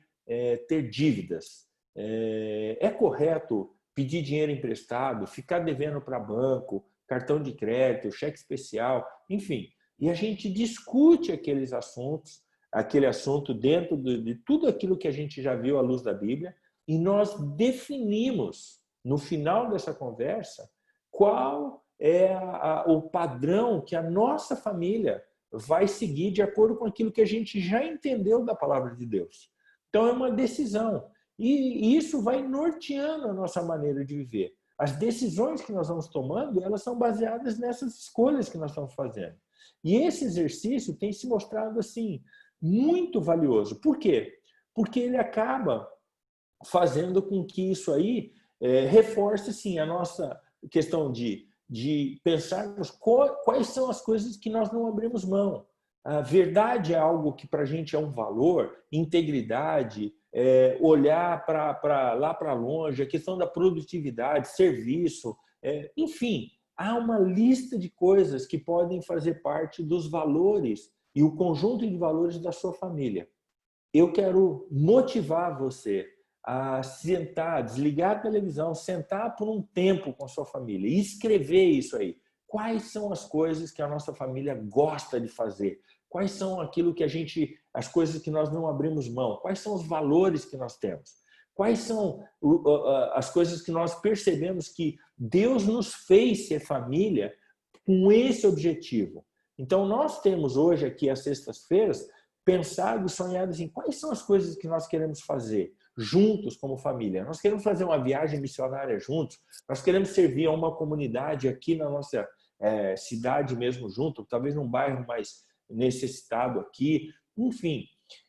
ter dívidas? É correto pedir dinheiro emprestado, ficar devendo para banco, cartão de crédito, cheque especial, enfim. E a gente discute aquele assunto dentro de tudo aquilo que a gente já viu à luz da Bíblia, e nós definimos, no final dessa conversa, qual é o padrão que a nossa família vai seguir de acordo com aquilo que a gente já entendeu da palavra de Deus. Então, é uma decisão. E isso vai norteando a nossa maneira de viver. As decisões que nós vamos tomando, elas são baseadas nessas escolhas que nós estamos fazendo. E esse exercício tem se mostrado, assim, muito valioso. Por quê? Porque ele acaba fazendo com que isso aí reforce, sim, a nossa questão de pensarmos quais são as coisas que nós não abrimos mão. A verdade é algo que para a gente é um valor, integridade, olhar lá para longe, a questão da produtividade, serviço, enfim, há uma lista de coisas que podem fazer parte dos valores e o conjunto de valores da sua família. Eu quero motivar você a sentar, desligar a televisão, sentar por um tempo com a sua família e escrever isso aí. Quais são as coisas que a nossa família gosta de fazer? Quais são as coisas que nós não abrimos mão? Quais são os valores que nós temos? Quais são as coisas que nós percebemos que Deus nos fez ser família com esse objetivo? Então, nós temos hoje aqui, às sextas-feiras, pensado e sonhado assim, quais são as coisas que nós queremos fazer juntos como família? Nós queremos fazer uma viagem missionária juntos, nós queremos servir a uma comunidade aqui na nossa cidade mesmo junto, talvez num bairro mais necessitado aqui. Enfim,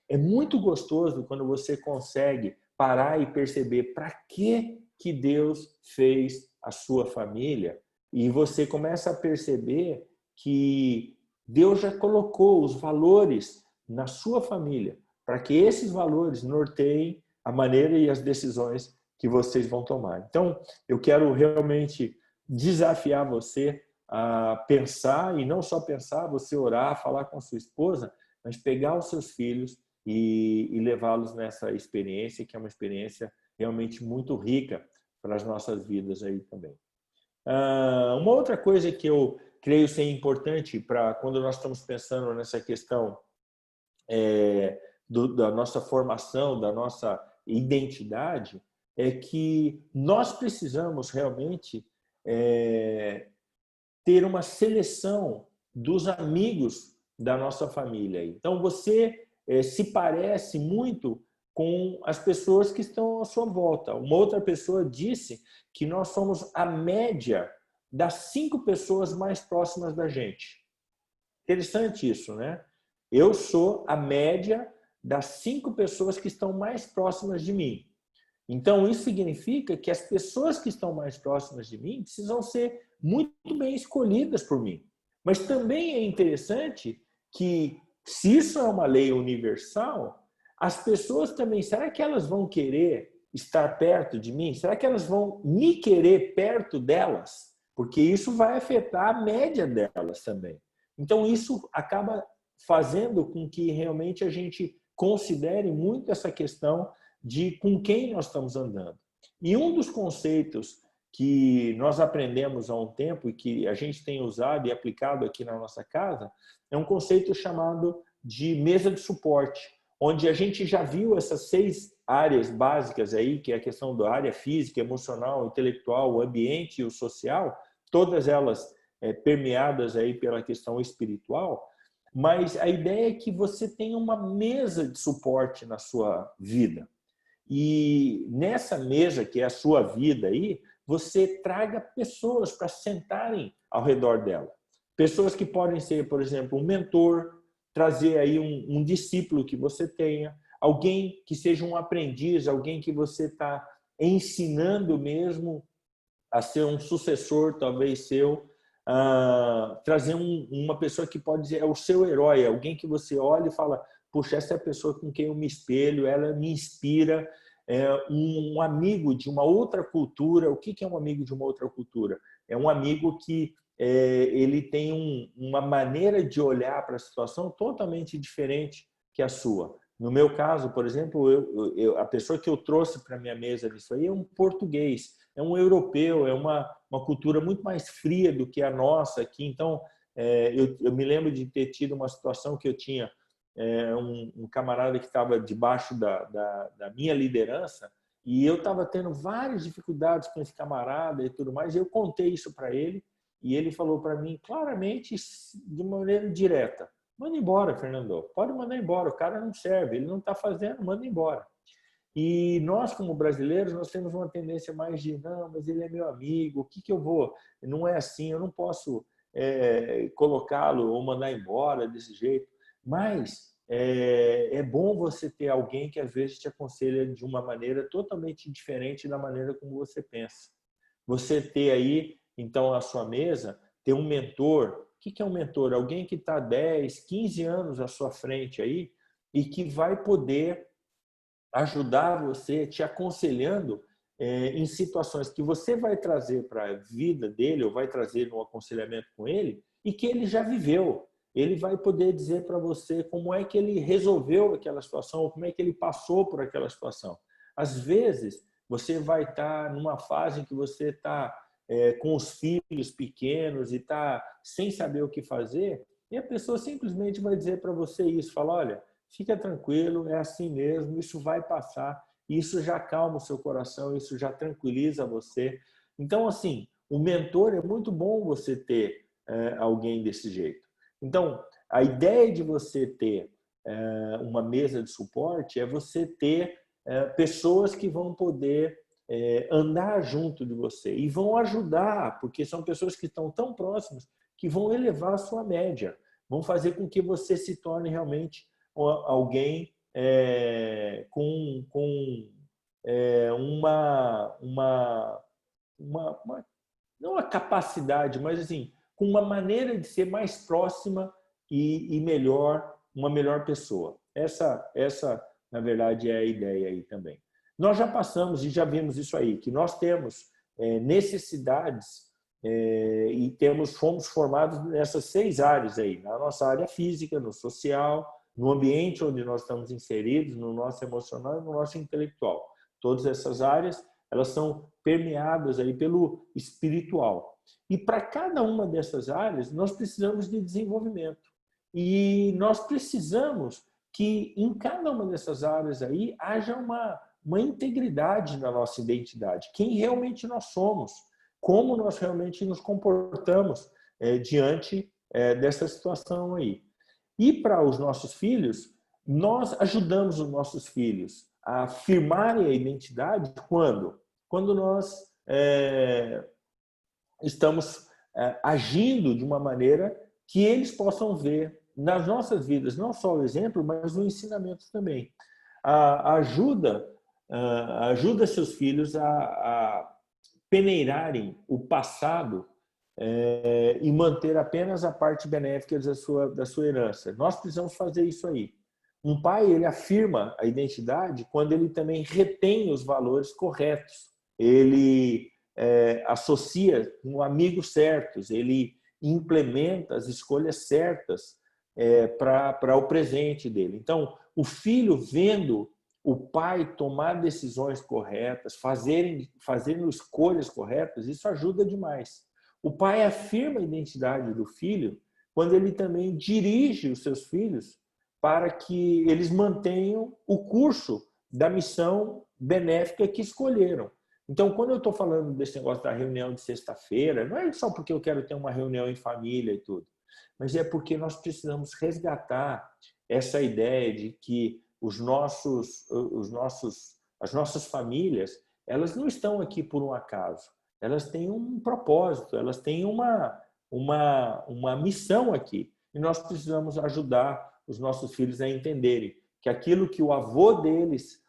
é muito gostoso quando você consegue parar e perceber para que Deus fez a sua família, e você começa a perceber que Deus já colocou os valores na sua família, para que esses valores norteiem a maneira e as decisões que vocês vão tomar. Então, eu quero realmente desafiar você a pensar, e não só pensar, você orar, falar com a sua esposa, mas pegar os seus filhos e levá-los nessa experiência, que é uma experiência realmente muito rica para as nossas vidas aí também. Uma outra coisa que eu creio ser importante para quando nós estamos pensando nessa questão da nossa formação, da nossa identidade, é que nós precisamos realmente ter uma seleção dos amigos da nossa família. Então, você se parece muito com as pessoas que estão à sua volta. Uma outra pessoa disse que nós somos a média das 5 pessoas mais próximas da gente. Interessante isso, né? Eu sou a média das 5 pessoas que estão mais próximas de mim. Então, isso significa que as pessoas que estão mais próximas de mim precisam ser muito bem escolhidas por mim. Mas também é interessante que, se isso é uma lei universal, as pessoas também, será que elas vão querer estar perto de mim? Será que elas vão me querer perto delas? Porque isso vai afetar a média delas também. Então, isso acaba fazendo com que realmente a gente considere muito essa questão de com quem nós estamos andando. E um dos conceitos que nós aprendemos há um tempo e que a gente tem usado e aplicado aqui na nossa casa é um conceito chamado de mesa de suporte, onde a gente já viu essas 6 áreas básicas aí, que é a questão da área física, emocional, intelectual, o ambiente e o social, todas elas permeadas aí pela questão espiritual, mas a ideia é que você tenha uma mesa de suporte na sua vida. E nessa mesa, que é a sua vida aí, você traga pessoas para sentarem ao redor dela. Pessoas que podem ser, por exemplo, um mentor, trazer aí um discípulo que você tenha, alguém que seja um aprendiz, alguém que você está ensinando mesmo a ser um sucessor, talvez seu, trazer uma pessoa que pode dizer é o seu herói, alguém que você olha e fala, puxa, essa é a pessoa com quem eu me espelho, ela me inspira, um amigo de uma outra cultura. O que é um amigo de uma outra cultura? É um amigo que ele tem uma maneira de olhar para a situação totalmente diferente que a sua. No meu caso, por exemplo, a pessoa que eu trouxe para a minha mesa disso aí é um português, é um europeu, é uma cultura muito mais fria do que a nossa aqui. Então, eu me lembro de ter tido uma situação que eu tinha um camarada que estava debaixo da minha liderança e eu estava tendo várias dificuldades com esse camarada e tudo mais. Eu contei isso para ele e ele falou para mim claramente, de maneira direta, manda embora, Fernando, pode mandar embora, o cara não serve, ele não está fazendo, manda embora. E nós, como brasileiros, nós temos uma tendência mais de, não, mas ele é meu amigo, o que eu vou? Não é assim, eu não posso colocá-lo ou mandar embora desse jeito. Mas é bom você ter alguém que às vezes te aconselha de uma maneira totalmente diferente da maneira como você pensa. Você ter aí, então, a sua mesa, ter um mentor. O que é um mentor? Alguém que está 10, 15 anos à sua frente aí e que vai poder ajudar você, te aconselhando em situações que você vai trazer para a vida dele ou vai trazer no aconselhamento com ele e que ele já viveu. Ele vai poder dizer para você como é que ele resolveu aquela situação ou como é que ele passou por aquela situação. Às vezes, você vai estar numa fase em que você está com os filhos pequenos e está sem saber o que fazer e a pessoa simplesmente vai dizer para você isso, fala, olha, fica tranquilo, é assim mesmo, isso vai passar, isso já acalma o seu coração, isso já tranquiliza você. Então, assim, o mentor é muito bom você ter alguém desse jeito. Então, a ideia de você ter uma mesa de suporte é você ter pessoas que vão poder andar junto de você e vão ajudar, porque são pessoas que estão tão próximas que vão elevar a sua média, vão fazer com que você se torne realmente alguém com não uma capacidade, mas assim, com uma maneira de ser mais próxima e melhor, uma melhor pessoa. Essa, na verdade, é a ideia aí também. Nós já passamos e já vimos isso aí, que nós temos necessidades e fomos formados nessas 6 áreas aí, na nossa área física, no social, no ambiente onde nós estamos inseridos, no nosso emocional e no nosso intelectual. Todas essas áreas, elas são permeadas aí pelo espiritual. E para cada uma dessas áreas, nós precisamos de desenvolvimento. E nós precisamos que em cada uma dessas áreas aí haja uma integridade na nossa identidade. Quem realmente nós somos, como nós realmente nos comportamos diante dessa situação aí. E para os nossos filhos, nós ajudamos os nossos filhos a firmarem a identidade quando? Quando nós estamos agindo de uma maneira que eles possam ver nas nossas vidas, não só o exemplo, mas o ensinamento também. Ajuda seus filhos a peneirarem o passado e manter apenas a parte benéfica da sua herança. Nós precisamos fazer isso aí. Um pai, ele afirma a identidade quando ele também retém os valores corretos. Ele associa com amigos certos, ele implementa as escolhas certas para o presente dele. Então, o filho vendo o pai tomar decisões corretas, fazendo escolhas corretas, isso ajuda demais. O pai afirma a identidade do filho quando ele também dirige os seus filhos para que eles mantenham o curso da missão benéfica que escolheram. Então, quando eu estou falando desse negócio da reunião de sexta-feira, não é só porque eu quero ter uma reunião em família e tudo, mas é porque nós precisamos resgatar essa ideia de que as nossas famílias, elas não estão aqui por um acaso. Elas têm um propósito, elas têm uma missão aqui. E nós precisamos ajudar os nossos filhos a entenderem que aquilo que o avô deles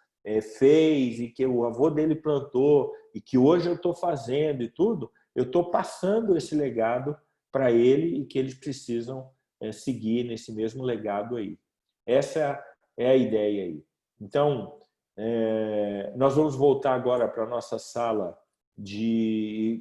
fez e que o avô dele plantou e que hoje eu estou fazendo e tudo, eu estou passando esse legado para ele e que eles precisam seguir nesse mesmo legado aí. Essa é a ideia aí. Então, nós vamos voltar agora para a nossa sala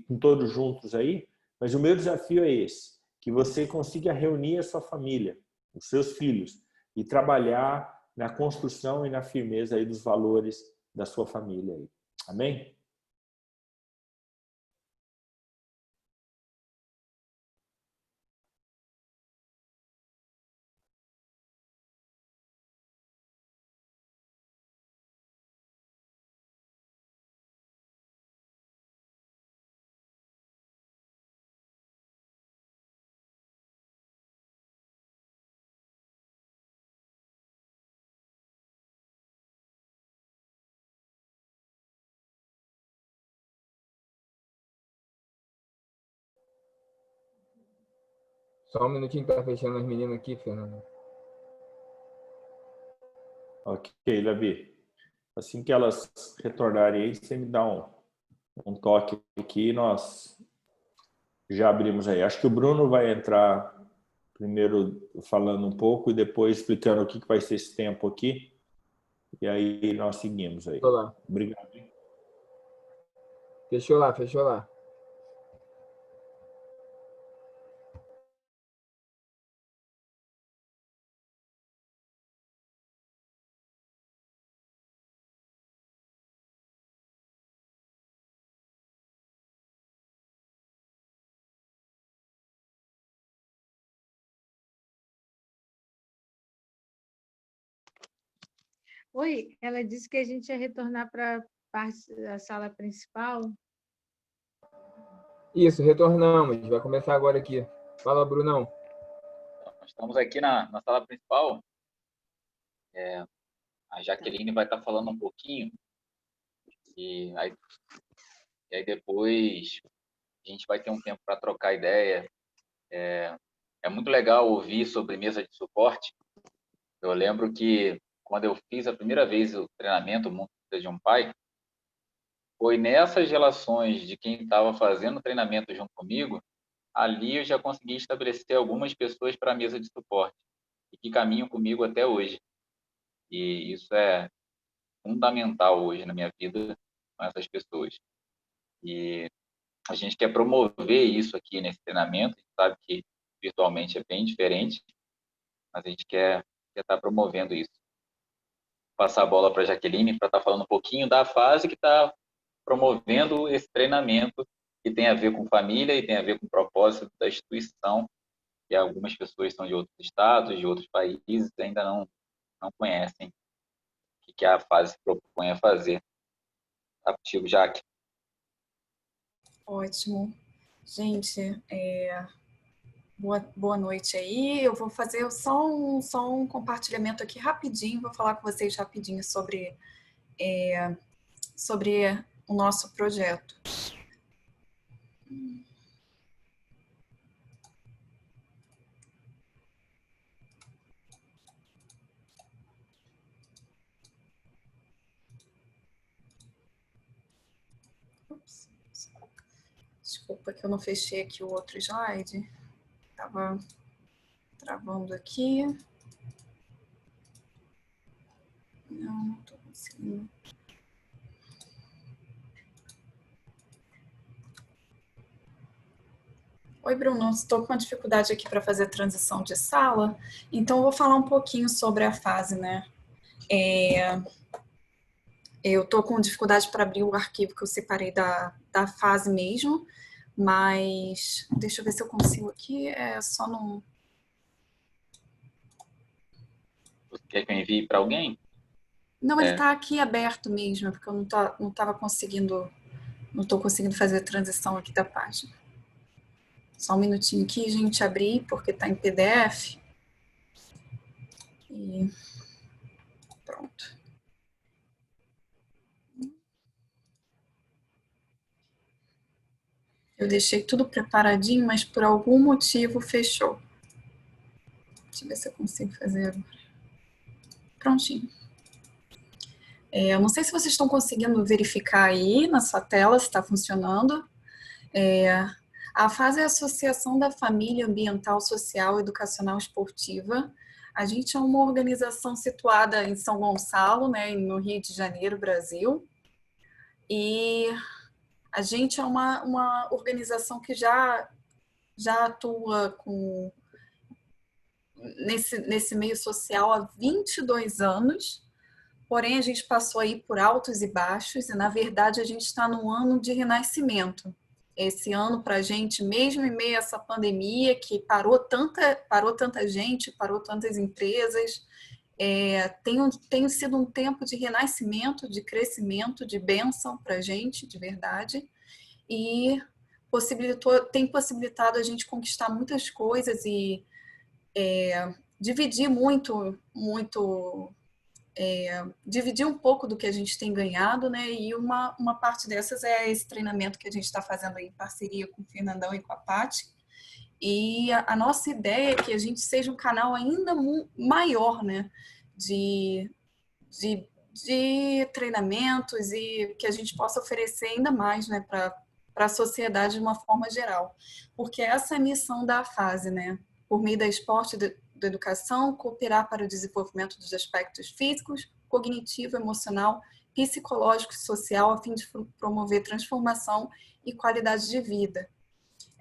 com todos juntos aí, mas o meu desafio é esse, que você consiga reunir a sua família, os seus filhos, e trabalhar na construção e na firmeza aí dos valores da sua família aí. Amém? Só um minutinho que tá fechando as meninas aqui, Fernando. Ok, Davi. Assim que elas retornarem aí, você me dá um toque aqui e nós já abrimos aí. Acho que o Bruno vai entrar primeiro falando um pouco e depois explicando o que vai ser esse tempo aqui. E aí nós seguimos aí. Olá. Obrigado. Fechou lá, fechou lá. Oi, ela disse que a gente ia retornar para a sala principal. Isso, retornamos. Vai começar agora aqui. Fala, Brunão. Estamos aqui na sala principal. A Jaqueline vai estar falando um pouquinho. E aí depois a gente vai ter um tempo para trocar ideia. É muito legal ouvir sobre mesa de suporte. Eu lembro que quando eu fiz a primeira vez o treinamento Mundo de um Pai, foi nessas relações de quem estava fazendo o treinamento junto comigo, ali eu já consegui estabelecer algumas pessoas para a mesa de suporte e que caminham comigo até hoje. E isso é fundamental hoje na minha vida com essas pessoas. E A gente quer promover isso aqui nesse treinamento. A gente sabe que virtualmente é bem diferente, mas a gente quer estar promovendo isso. Passar a bola para a Jaqueline para estar falando um pouquinho da fase que está promovendo esse treinamento que tem a ver com família e tem a ver com o propósito da instituição, que algumas pessoas são de outros estados, de outros países, ainda não conhecem o que a fase se propõe a fazer. Tá contigo, Jaque. Ótimo. Gente, boa noite aí. Eu vou fazer só um compartilhamento aqui rapidinho, vou falar com vocês rapidinho sobre o nosso projeto. Ups. Desculpa que eu não fechei aqui o outro slide. Estava travando aqui. Não estou conseguindo. Oi, Bruno. Estou com uma dificuldade aqui para fazer a transição de sala, então eu vou falar um pouquinho sobre a fase, né? Eu estou com dificuldade para abrir o arquivo que eu separei da fase mesmo, mas deixa eu ver se eu consigo aqui. É só não. Você quer que eu envie para alguém? Não, ele está aqui aberto mesmo, porque eu não estava conseguindo, não estou conseguindo fazer a transição aqui da página. Só um minutinho aqui, gente, abrir, porque está em PDF. E pronto. Eu deixei tudo preparadinho, mas por algum motivo fechou. Deixa eu ver se eu consigo fazer agora. Prontinho. Eu não sei se vocês estão conseguindo verificar aí na sua tela se está funcionando. A fase é a Associação da Família Ambiental, Social, Educacional e Esportiva. A gente é uma organização situada em São Gonçalo, né, no Rio de Janeiro, Brasil. E a gente é uma organização que já atua nesse meio social há 22 anos. Porém, a gente passou aí por altos e baixos, e na verdade a gente está num ano de renascimento. Esse ano para a gente, mesmo em meio a essa pandemia que parou tanta gente, parou tantas empresas, tem sido um tempo de renascimento, de crescimento, de bênção para a gente, de verdade, e tem possibilitado a gente conquistar muitas coisas e dividir dividir um pouco do que a gente tem ganhado, né? E uma parte dessas é esse treinamento que a gente está fazendo aí em parceria com o Fernandão e com a Paty. E a nossa ideia é que a gente seja um canal ainda maior, né? De treinamentos e que a gente possa oferecer ainda mais, né? Para a sociedade de uma forma geral. Porque essa é a missão da fase, né? Por meio da esporte da educação, cooperar para o desenvolvimento dos aspectos físicos, cognitivo, emocional, psicológico e social, a fim de promover transformação e qualidade de vida.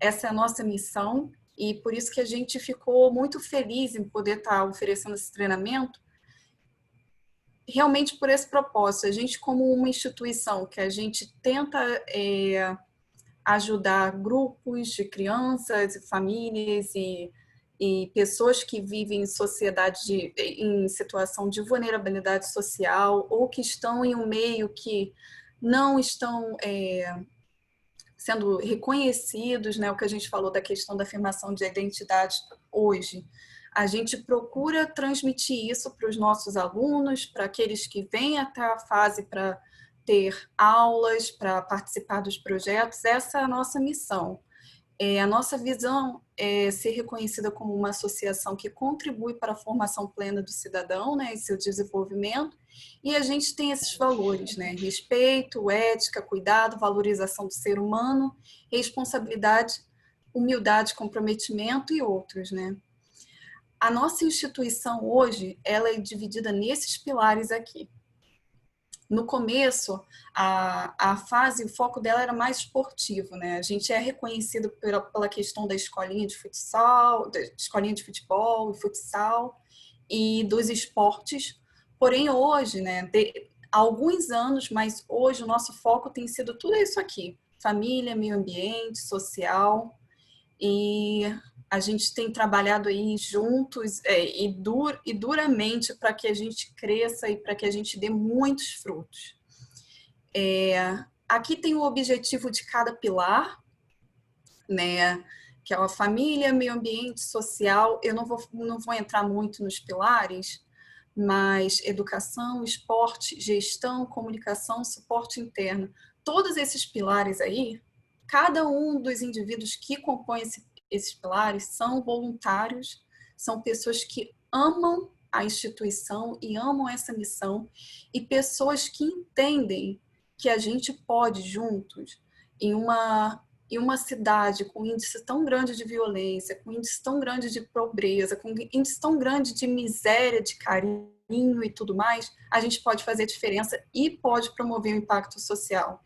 Essa é a nossa missão e por isso que a gente ficou muito feliz em poder estar oferecendo esse treinamento, realmente por esse propósito. A gente, como uma instituição que a gente tenta ajudar grupos de crianças e famílias e pessoas que vivem em situação de vulnerabilidade social ou que estão em um meio que não estão sendo reconhecidos, né? O que a gente falou da questão da afirmação de identidade hoje. A gente procura transmitir isso para os nossos alunos, para aqueles que vêm até a fase para ter aulas, para participar dos projetos. Essa é a nossa missão. A nossa visão é ser reconhecida como uma associação que contribui para a formação plena do cidadão, né, e seu desenvolvimento, e a gente tem esses valores, né, respeito, ética, cuidado, valorização do ser humano, responsabilidade, humildade, comprometimento e outros, né. A nossa instituição hoje, ela é dividida nesses pilares aqui. No começo, a fase, o foco dela era mais esportivo, né? A gente é reconhecido pela questão da escolinha de futsal, da escolinha de futebol e futsal e dos esportes. Porém, hoje, né, há alguns anos, mas hoje o nosso foco tem sido tudo isso aqui: família, meio ambiente, social. E a gente tem trabalhado aí juntos e duramente para que a gente cresça e para que a gente dê muitos frutos. Aqui tem o objetivo de cada pilar, né? Que é a família, meio ambiente, social. Eu não vou entrar muito nos pilares, mas educação, esporte, gestão, comunicação, suporte interno. Todos esses pilares aí, cada um dos indivíduos que compõem esses pilares são voluntários, são pessoas que amam a instituição e amam essa missão, e pessoas que entendem que a gente pode juntos, em uma cidade com índice tão grande de violência, com índice tão grande de pobreza, com índice tão grande de miséria, de carinho e tudo mais, a gente pode fazer diferença e pode promover um impacto social.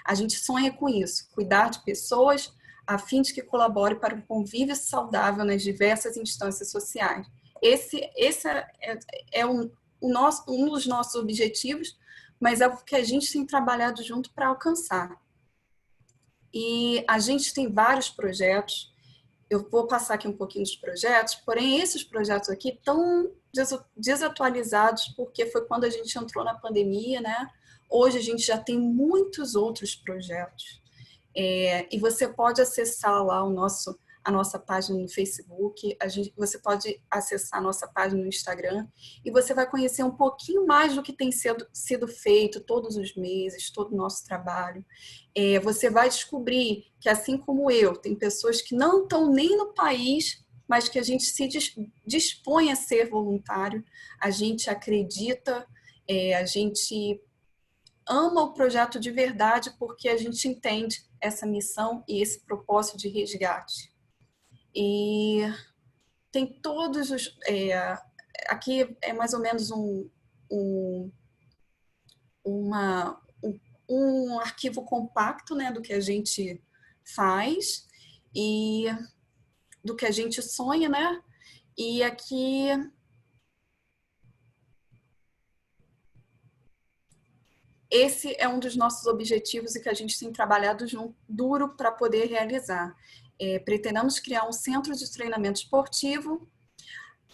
A gente sonha com isso, cuidar de pessoas a fim de que colabore para um convívio saudável nas diversas instâncias sociais. Esse é um dos nossos objetivos, mas é o que a gente tem trabalhado junto para alcançar. E a gente tem vários projetos. Eu vou passar aqui um pouquinho dos projetos, porém esses projetos aqui estão desatualizados porque foi quando a gente entrou na pandemia, né? Hoje a gente já tem muitos outros projetos. E você pode acessar lá a nossa página no Facebook, você pode acessar a nossa página no Instagram e você vai conhecer um pouquinho mais do que tem sido feito todos os meses, todo o nosso trabalho. Você vai descobrir que, assim como eu, tem pessoas que não estão nem no país, mas que a gente se dispõe a ser voluntário, a gente acredita, a gente ama o projeto de verdade porque a gente entende essa missão e esse propósito de resgate. E tem todos os... aqui é mais ou menos um arquivo compacto, né, do que a gente faz e do que a gente sonha, né? E aqui... Esse é um dos nossos objetivos e que a gente tem trabalhado duro para poder realizar. Pretendemos criar um centro de treinamento esportivo,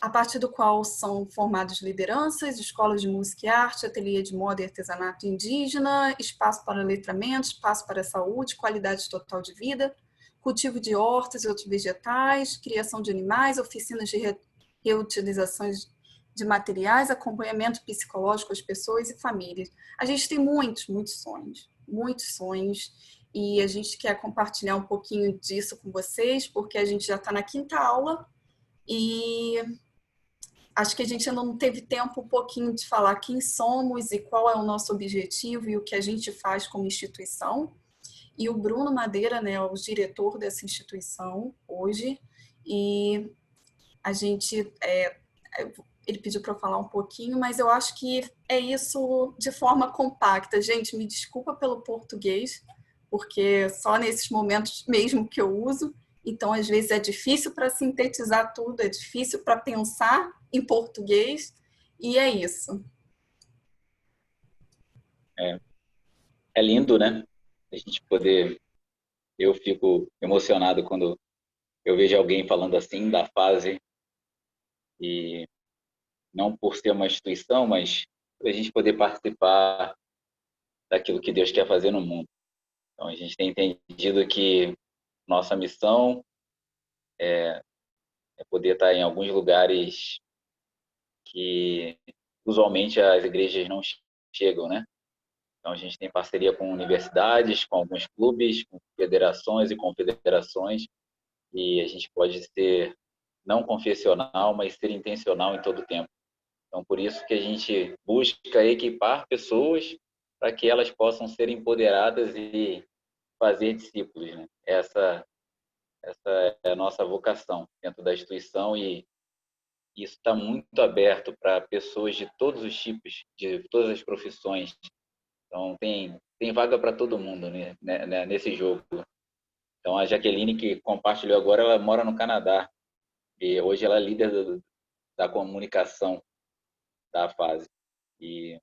a partir do qual são formados lideranças, escolas de música e arte, ateliê de moda e artesanato indígena, espaço para letramento, espaço para saúde, qualidade total de vida, cultivo de hortas e outros vegetais, criação de animais, oficinas de reutilização de materiais, acompanhamento psicológico às pessoas e famílias. A gente tem muitos sonhos, e a gente quer compartilhar um pouquinho disso com vocês, porque a gente já está na 5ª aula, e acho que a gente ainda não teve tempo um pouquinho de falar quem somos e qual é o nosso objetivo e o que a gente faz como instituição. E o Bruno Madeira, né, é o diretor dessa instituição hoje, e a gente... ele pediu para eu falar um pouquinho, mas eu acho que é isso de forma compacta. Gente, me desculpa pelo português, porque só nesses momentos mesmo que eu uso, então às vezes é difícil para sintetizar tudo, é difícil para pensar em português, e é isso. É lindo, né? A gente poder... Eu fico emocionado quando eu vejo alguém falando assim da fase, e não por ser uma instituição, mas para a gente poder participar daquilo que Deus quer fazer no mundo. Então, a gente tem entendido que nossa missão é poder estar em alguns lugares que usualmente as igrejas não chegam, né? Então, a gente tem parceria com universidades, com alguns clubes, com federações e confederações, e a gente pode ser não confessional, mas ser intencional em todo o tempo. Então, por isso que a gente busca equipar pessoas para que elas possam ser empoderadas e fazer discípulos, né? Essa é a nossa vocação dentro da instituição, e isso está muito aberto para pessoas de todos os tipos, de todas as profissões, Então, tem vaga para todo mundo, né, nesse jogo. Então, a Jaqueline, que compartilhou agora, ela mora no Canadá. E hoje ela é líder da comunicação da fase. E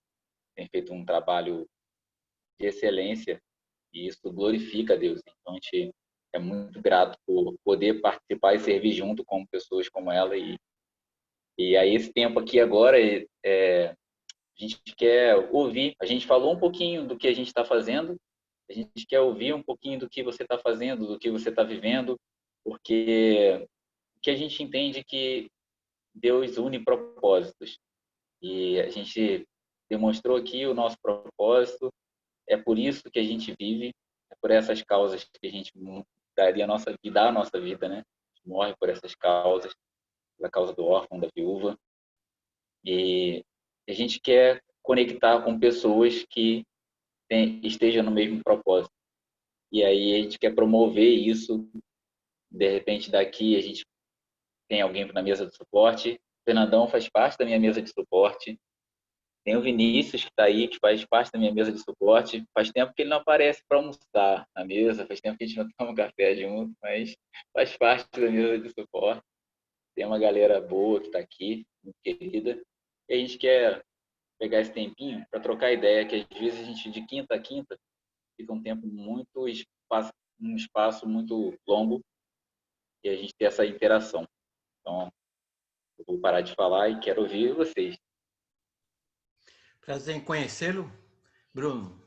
tem feito um trabalho de excelência. E isso glorifica a Deus. Então, a gente é muito grato por poder participar e servir junto com pessoas como ela. E aí, esse tempo aqui agora, a gente quer ouvir. A gente falou um pouquinho do que a gente está fazendo. A gente quer ouvir um pouquinho do que você está fazendo, do que você está vivendo, porque que a gente entende que Deus une propósitos. E a gente demonstrou aqui o nosso propósito. É por isso que a gente vive, é por essas causas que a gente daria dá a nossa vida, né? A gente morre por essas causas, pela causa do órfão, da viúva. E a gente quer conectar com pessoas que estejam no mesmo propósito. E aí a gente quer promover isso. De repente, daqui a gente tem alguém na mesa de suporte. O Fernandão faz parte da minha mesa de suporte. Tem o Vinícius, que está aí, que faz parte da minha mesa de suporte. Faz tempo que ele não aparece para almoçar na mesa, faz tempo que a gente não toma um café junto, mas faz parte da mesa de suporte. Tem uma galera boa que está aqui, muito querida. E a gente quer pegar esse tempinho para trocar ideia, que às vezes a gente, de quinta a quinta, fica um espaço muito longo e a gente tem essa interação. Então, eu vou parar de falar e quero ouvir vocês. Prazer em conhecê-lo, Bruno.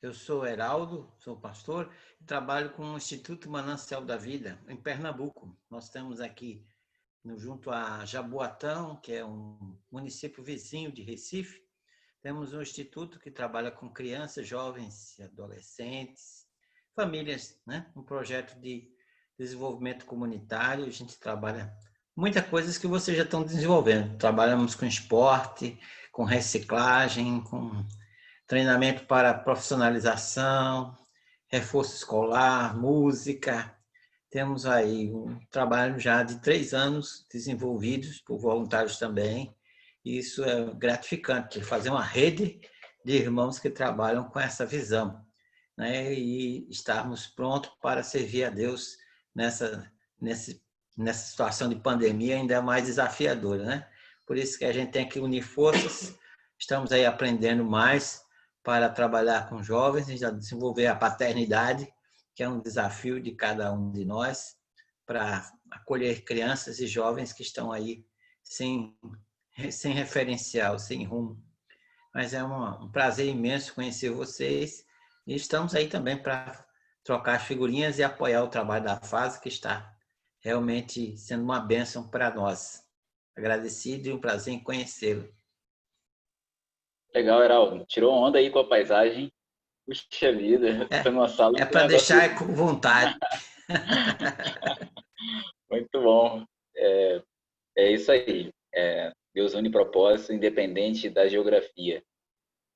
Eu sou Heraldo, sou pastor e trabalho com o Instituto Manancial da Vida, em Pernambuco. Nós estamos aqui junto a Jaboatão, que é um município vizinho de Recife. Temos um instituto que trabalha com crianças, jovens e adolescentes, famílias, né? Um projeto de desenvolvimento comunitário. A gente trabalha muitas coisas que vocês já estão desenvolvendo. Trabalhamos com esporte, com reciclagem, com treinamento para profissionalização, reforço escolar, música. Temos aí um trabalho já de 3 anos desenvolvidos por voluntários também. Isso é gratificante, fazer uma rede de irmãos que trabalham com essa visão, né? E estarmos prontos para servir a Deus nessa situação de pandemia ainda mais desafiadora, né? Por isso que a gente tem que unir forças. Estamos aí aprendendo mais para trabalhar com jovens e já desenvolver a paternidade, que é um desafio de cada um de nós, para acolher crianças e jovens que estão aí sem referencial, sem rumo. Mas é um prazer imenso conhecer vocês e estamos aí também para trocar as figurinhas e apoiar o trabalho da FASE, que está realmente sendo uma bênção para nós. Agradecido e um prazer em conhecê-lo. Legal, Heraldo. Tirou onda aí com a paisagem. Puxa vida, foi numa sala. É para deixar com vontade. Muito bom. É isso aí. Deus une propósito independente da geografia.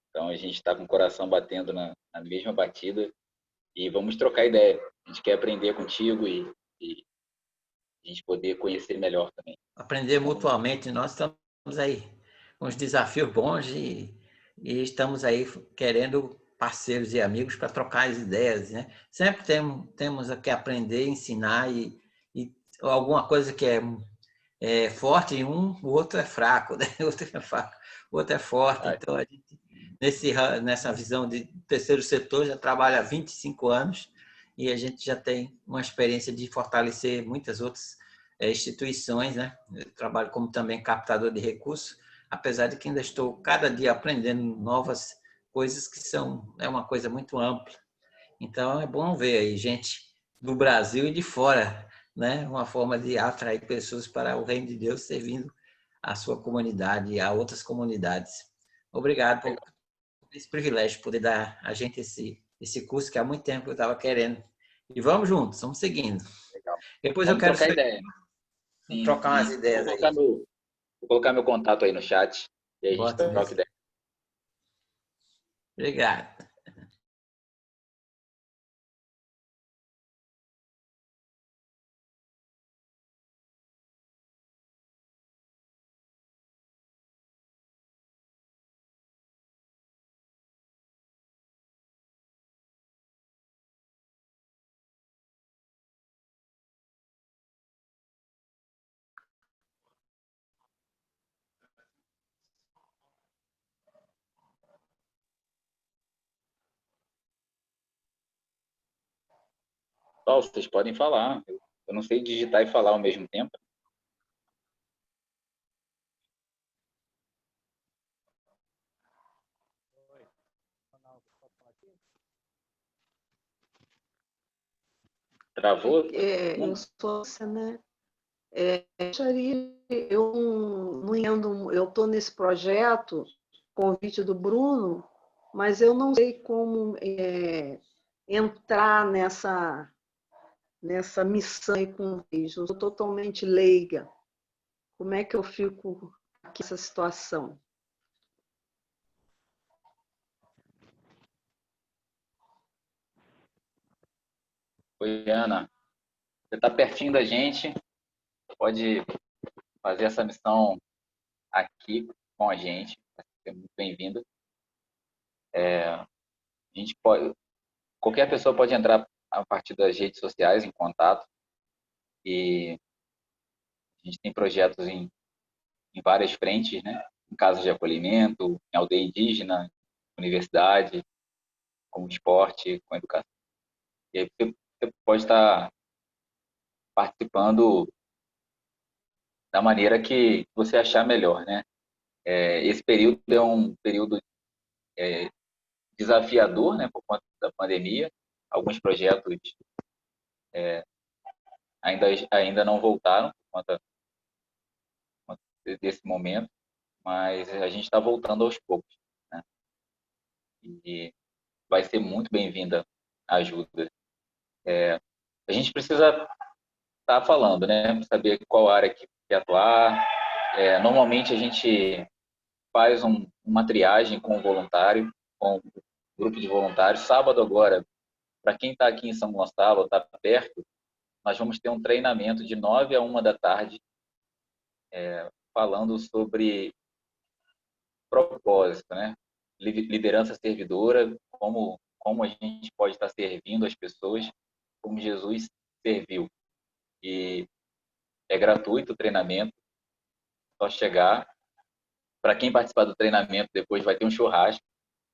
Então, a gente está com o coração batendo na mesma batida e vamos trocar ideia. A gente quer aprender contigo e a gente poder conhecer melhor também. Aprender mutuamente. Nós estamos aí com os desafios bons e estamos aí querendo parceiros e amigos para trocar as ideias, né? Sempre temos que aprender, ensinar e alguma coisa que é forte em um, o outro é fraco, né? O outro é forte. Então, a gente, nessa visão de terceiro setor, já trabalha há 25 anos e a gente já tem uma experiência de fortalecer muitas outras instituições, né? Eu trabalho como também captador de recursos, apesar de que ainda estou cada dia aprendendo novas coisas que é uma coisa muito ampla. Então, é bom ver aí gente do Brasil e de fora, né? Uma forma de atrair pessoas para o reino de Deus, servindo a sua comunidade e a outras comunidades. Obrigado por esse privilégio de poder dar a gente esse curso que há muito tempo eu estava querendo. E vamos juntos, vamos seguindo. Legal. Depois vamos eu quero trocar ideia. trocar umas ideias vou colocar meu contato aí no chat e aí a gente troca ideia. Obrigado. Pessoal, vocês podem falar. Eu não sei digitar e falar ao mesmo tempo. Travou? Eu sou né? Eu não entendo, eu estou nesse projeto, convite do Bruno, mas eu não sei como entrar nessa missão aí com eles. Eu sou totalmente leiga. Como é que eu fico aqui nessa situação? Oi, Ana. Você está pertinho da gente, pode fazer essa missão aqui com a gente. Vai ser muito bem-vindo. A gente pode, qualquer pessoa pode entrar a partir das redes sociais em contato. E a gente tem projetos em várias frentes, né? Em casas de acolhimento, em aldeia indígena, universidade, com esporte, com educação. E aí você pode estar participando da maneira que você achar melhor, né? Esse período é um período desafiador, né? Por conta da pandemia. Alguns projetos ainda não voltaram por conta desse momento, mas a gente está voltando aos poucos, né? E vai ser muito bem-vinda a ajuda. A gente precisa estar falando, né? Saber qual área que quer atuar. Normalmente a gente faz uma triagem com o voluntário, com o grupo de voluntários. Sábado agora, para quem está aqui em São Gonçalo, está perto, nós vamos ter um treinamento de 9 a 1 da tarde, falando sobre propósito, né? Liderança servidora, como a gente pode estar servindo as pessoas como Jesus serviu. E é gratuito o treinamento, só chegar. Para quem participar do treinamento, depois vai ter um churrasco.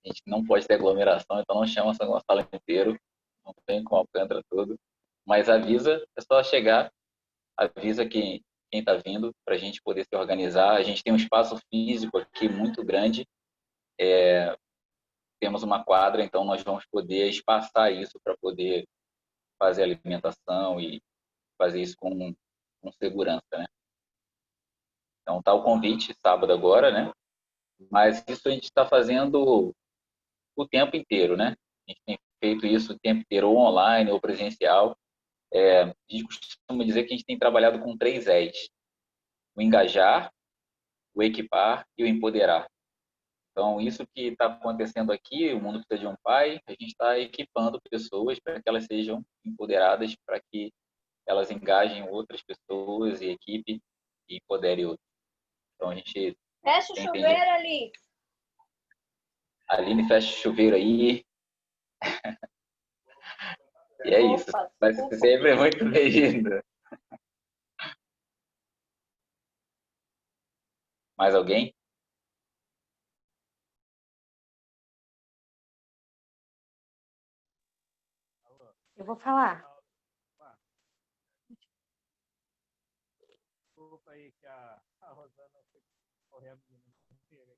A gente não pode ter aglomeração, então não chama São Gonçalo inteiro, não vem com Alcântara todo. Mas avisa, é só chegar, avisa quem está vindo, para a gente poder se organizar. A gente tem um espaço físico aqui muito grande, temos uma quadra, então nós vamos poder espaçar isso para poder fazer alimentação e fazer isso com segurança, né? Então tá o convite, sábado agora, né? Mas isso a gente está fazendo o tempo inteiro, né? A gente tem feito isso o tempo inteiro, ou online ou presencial. A gente costuma dizer que a gente tem trabalhado com 3 Es: o engajar, o equipar e o empoderar. Então, isso que está acontecendo aqui, o Mundo Precisa de um Pai, a gente está equipando pessoas para que elas sejam empoderadas, para que elas engajem outras pessoas e equipe e empoderem outros. Então, a gente... Fecha o chuveiro ali. Aline, fecha o chuveiro aí. E é isso. Vai ser sempre muito bem-vindo. Mais alguém? Eu vou falar. Desculpa aí que a Rosana foi correndo no inteiro.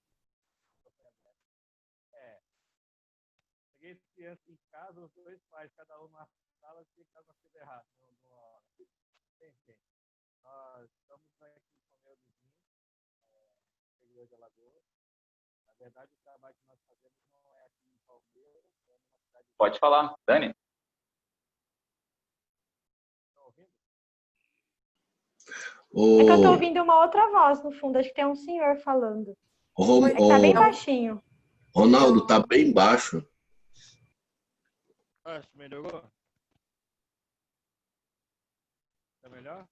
Cheguei esse criança em casa, os 2 pais, cada um na sala, e cada um tudo errado. Enfim, nós estamos aqui com o meu vizinho, seguidor de Alagoas. Na verdade, o trabalho que nós fazemos não é aqui em Palmeiras, é numa cidade... Pode falar, Dani. É que eu tô ouvindo uma outra voz no fundo, acho que tem um senhor falando. É que tá bem baixinho. Ronaldo, tá bem baixo. Acho que melhorou? Tá melhor?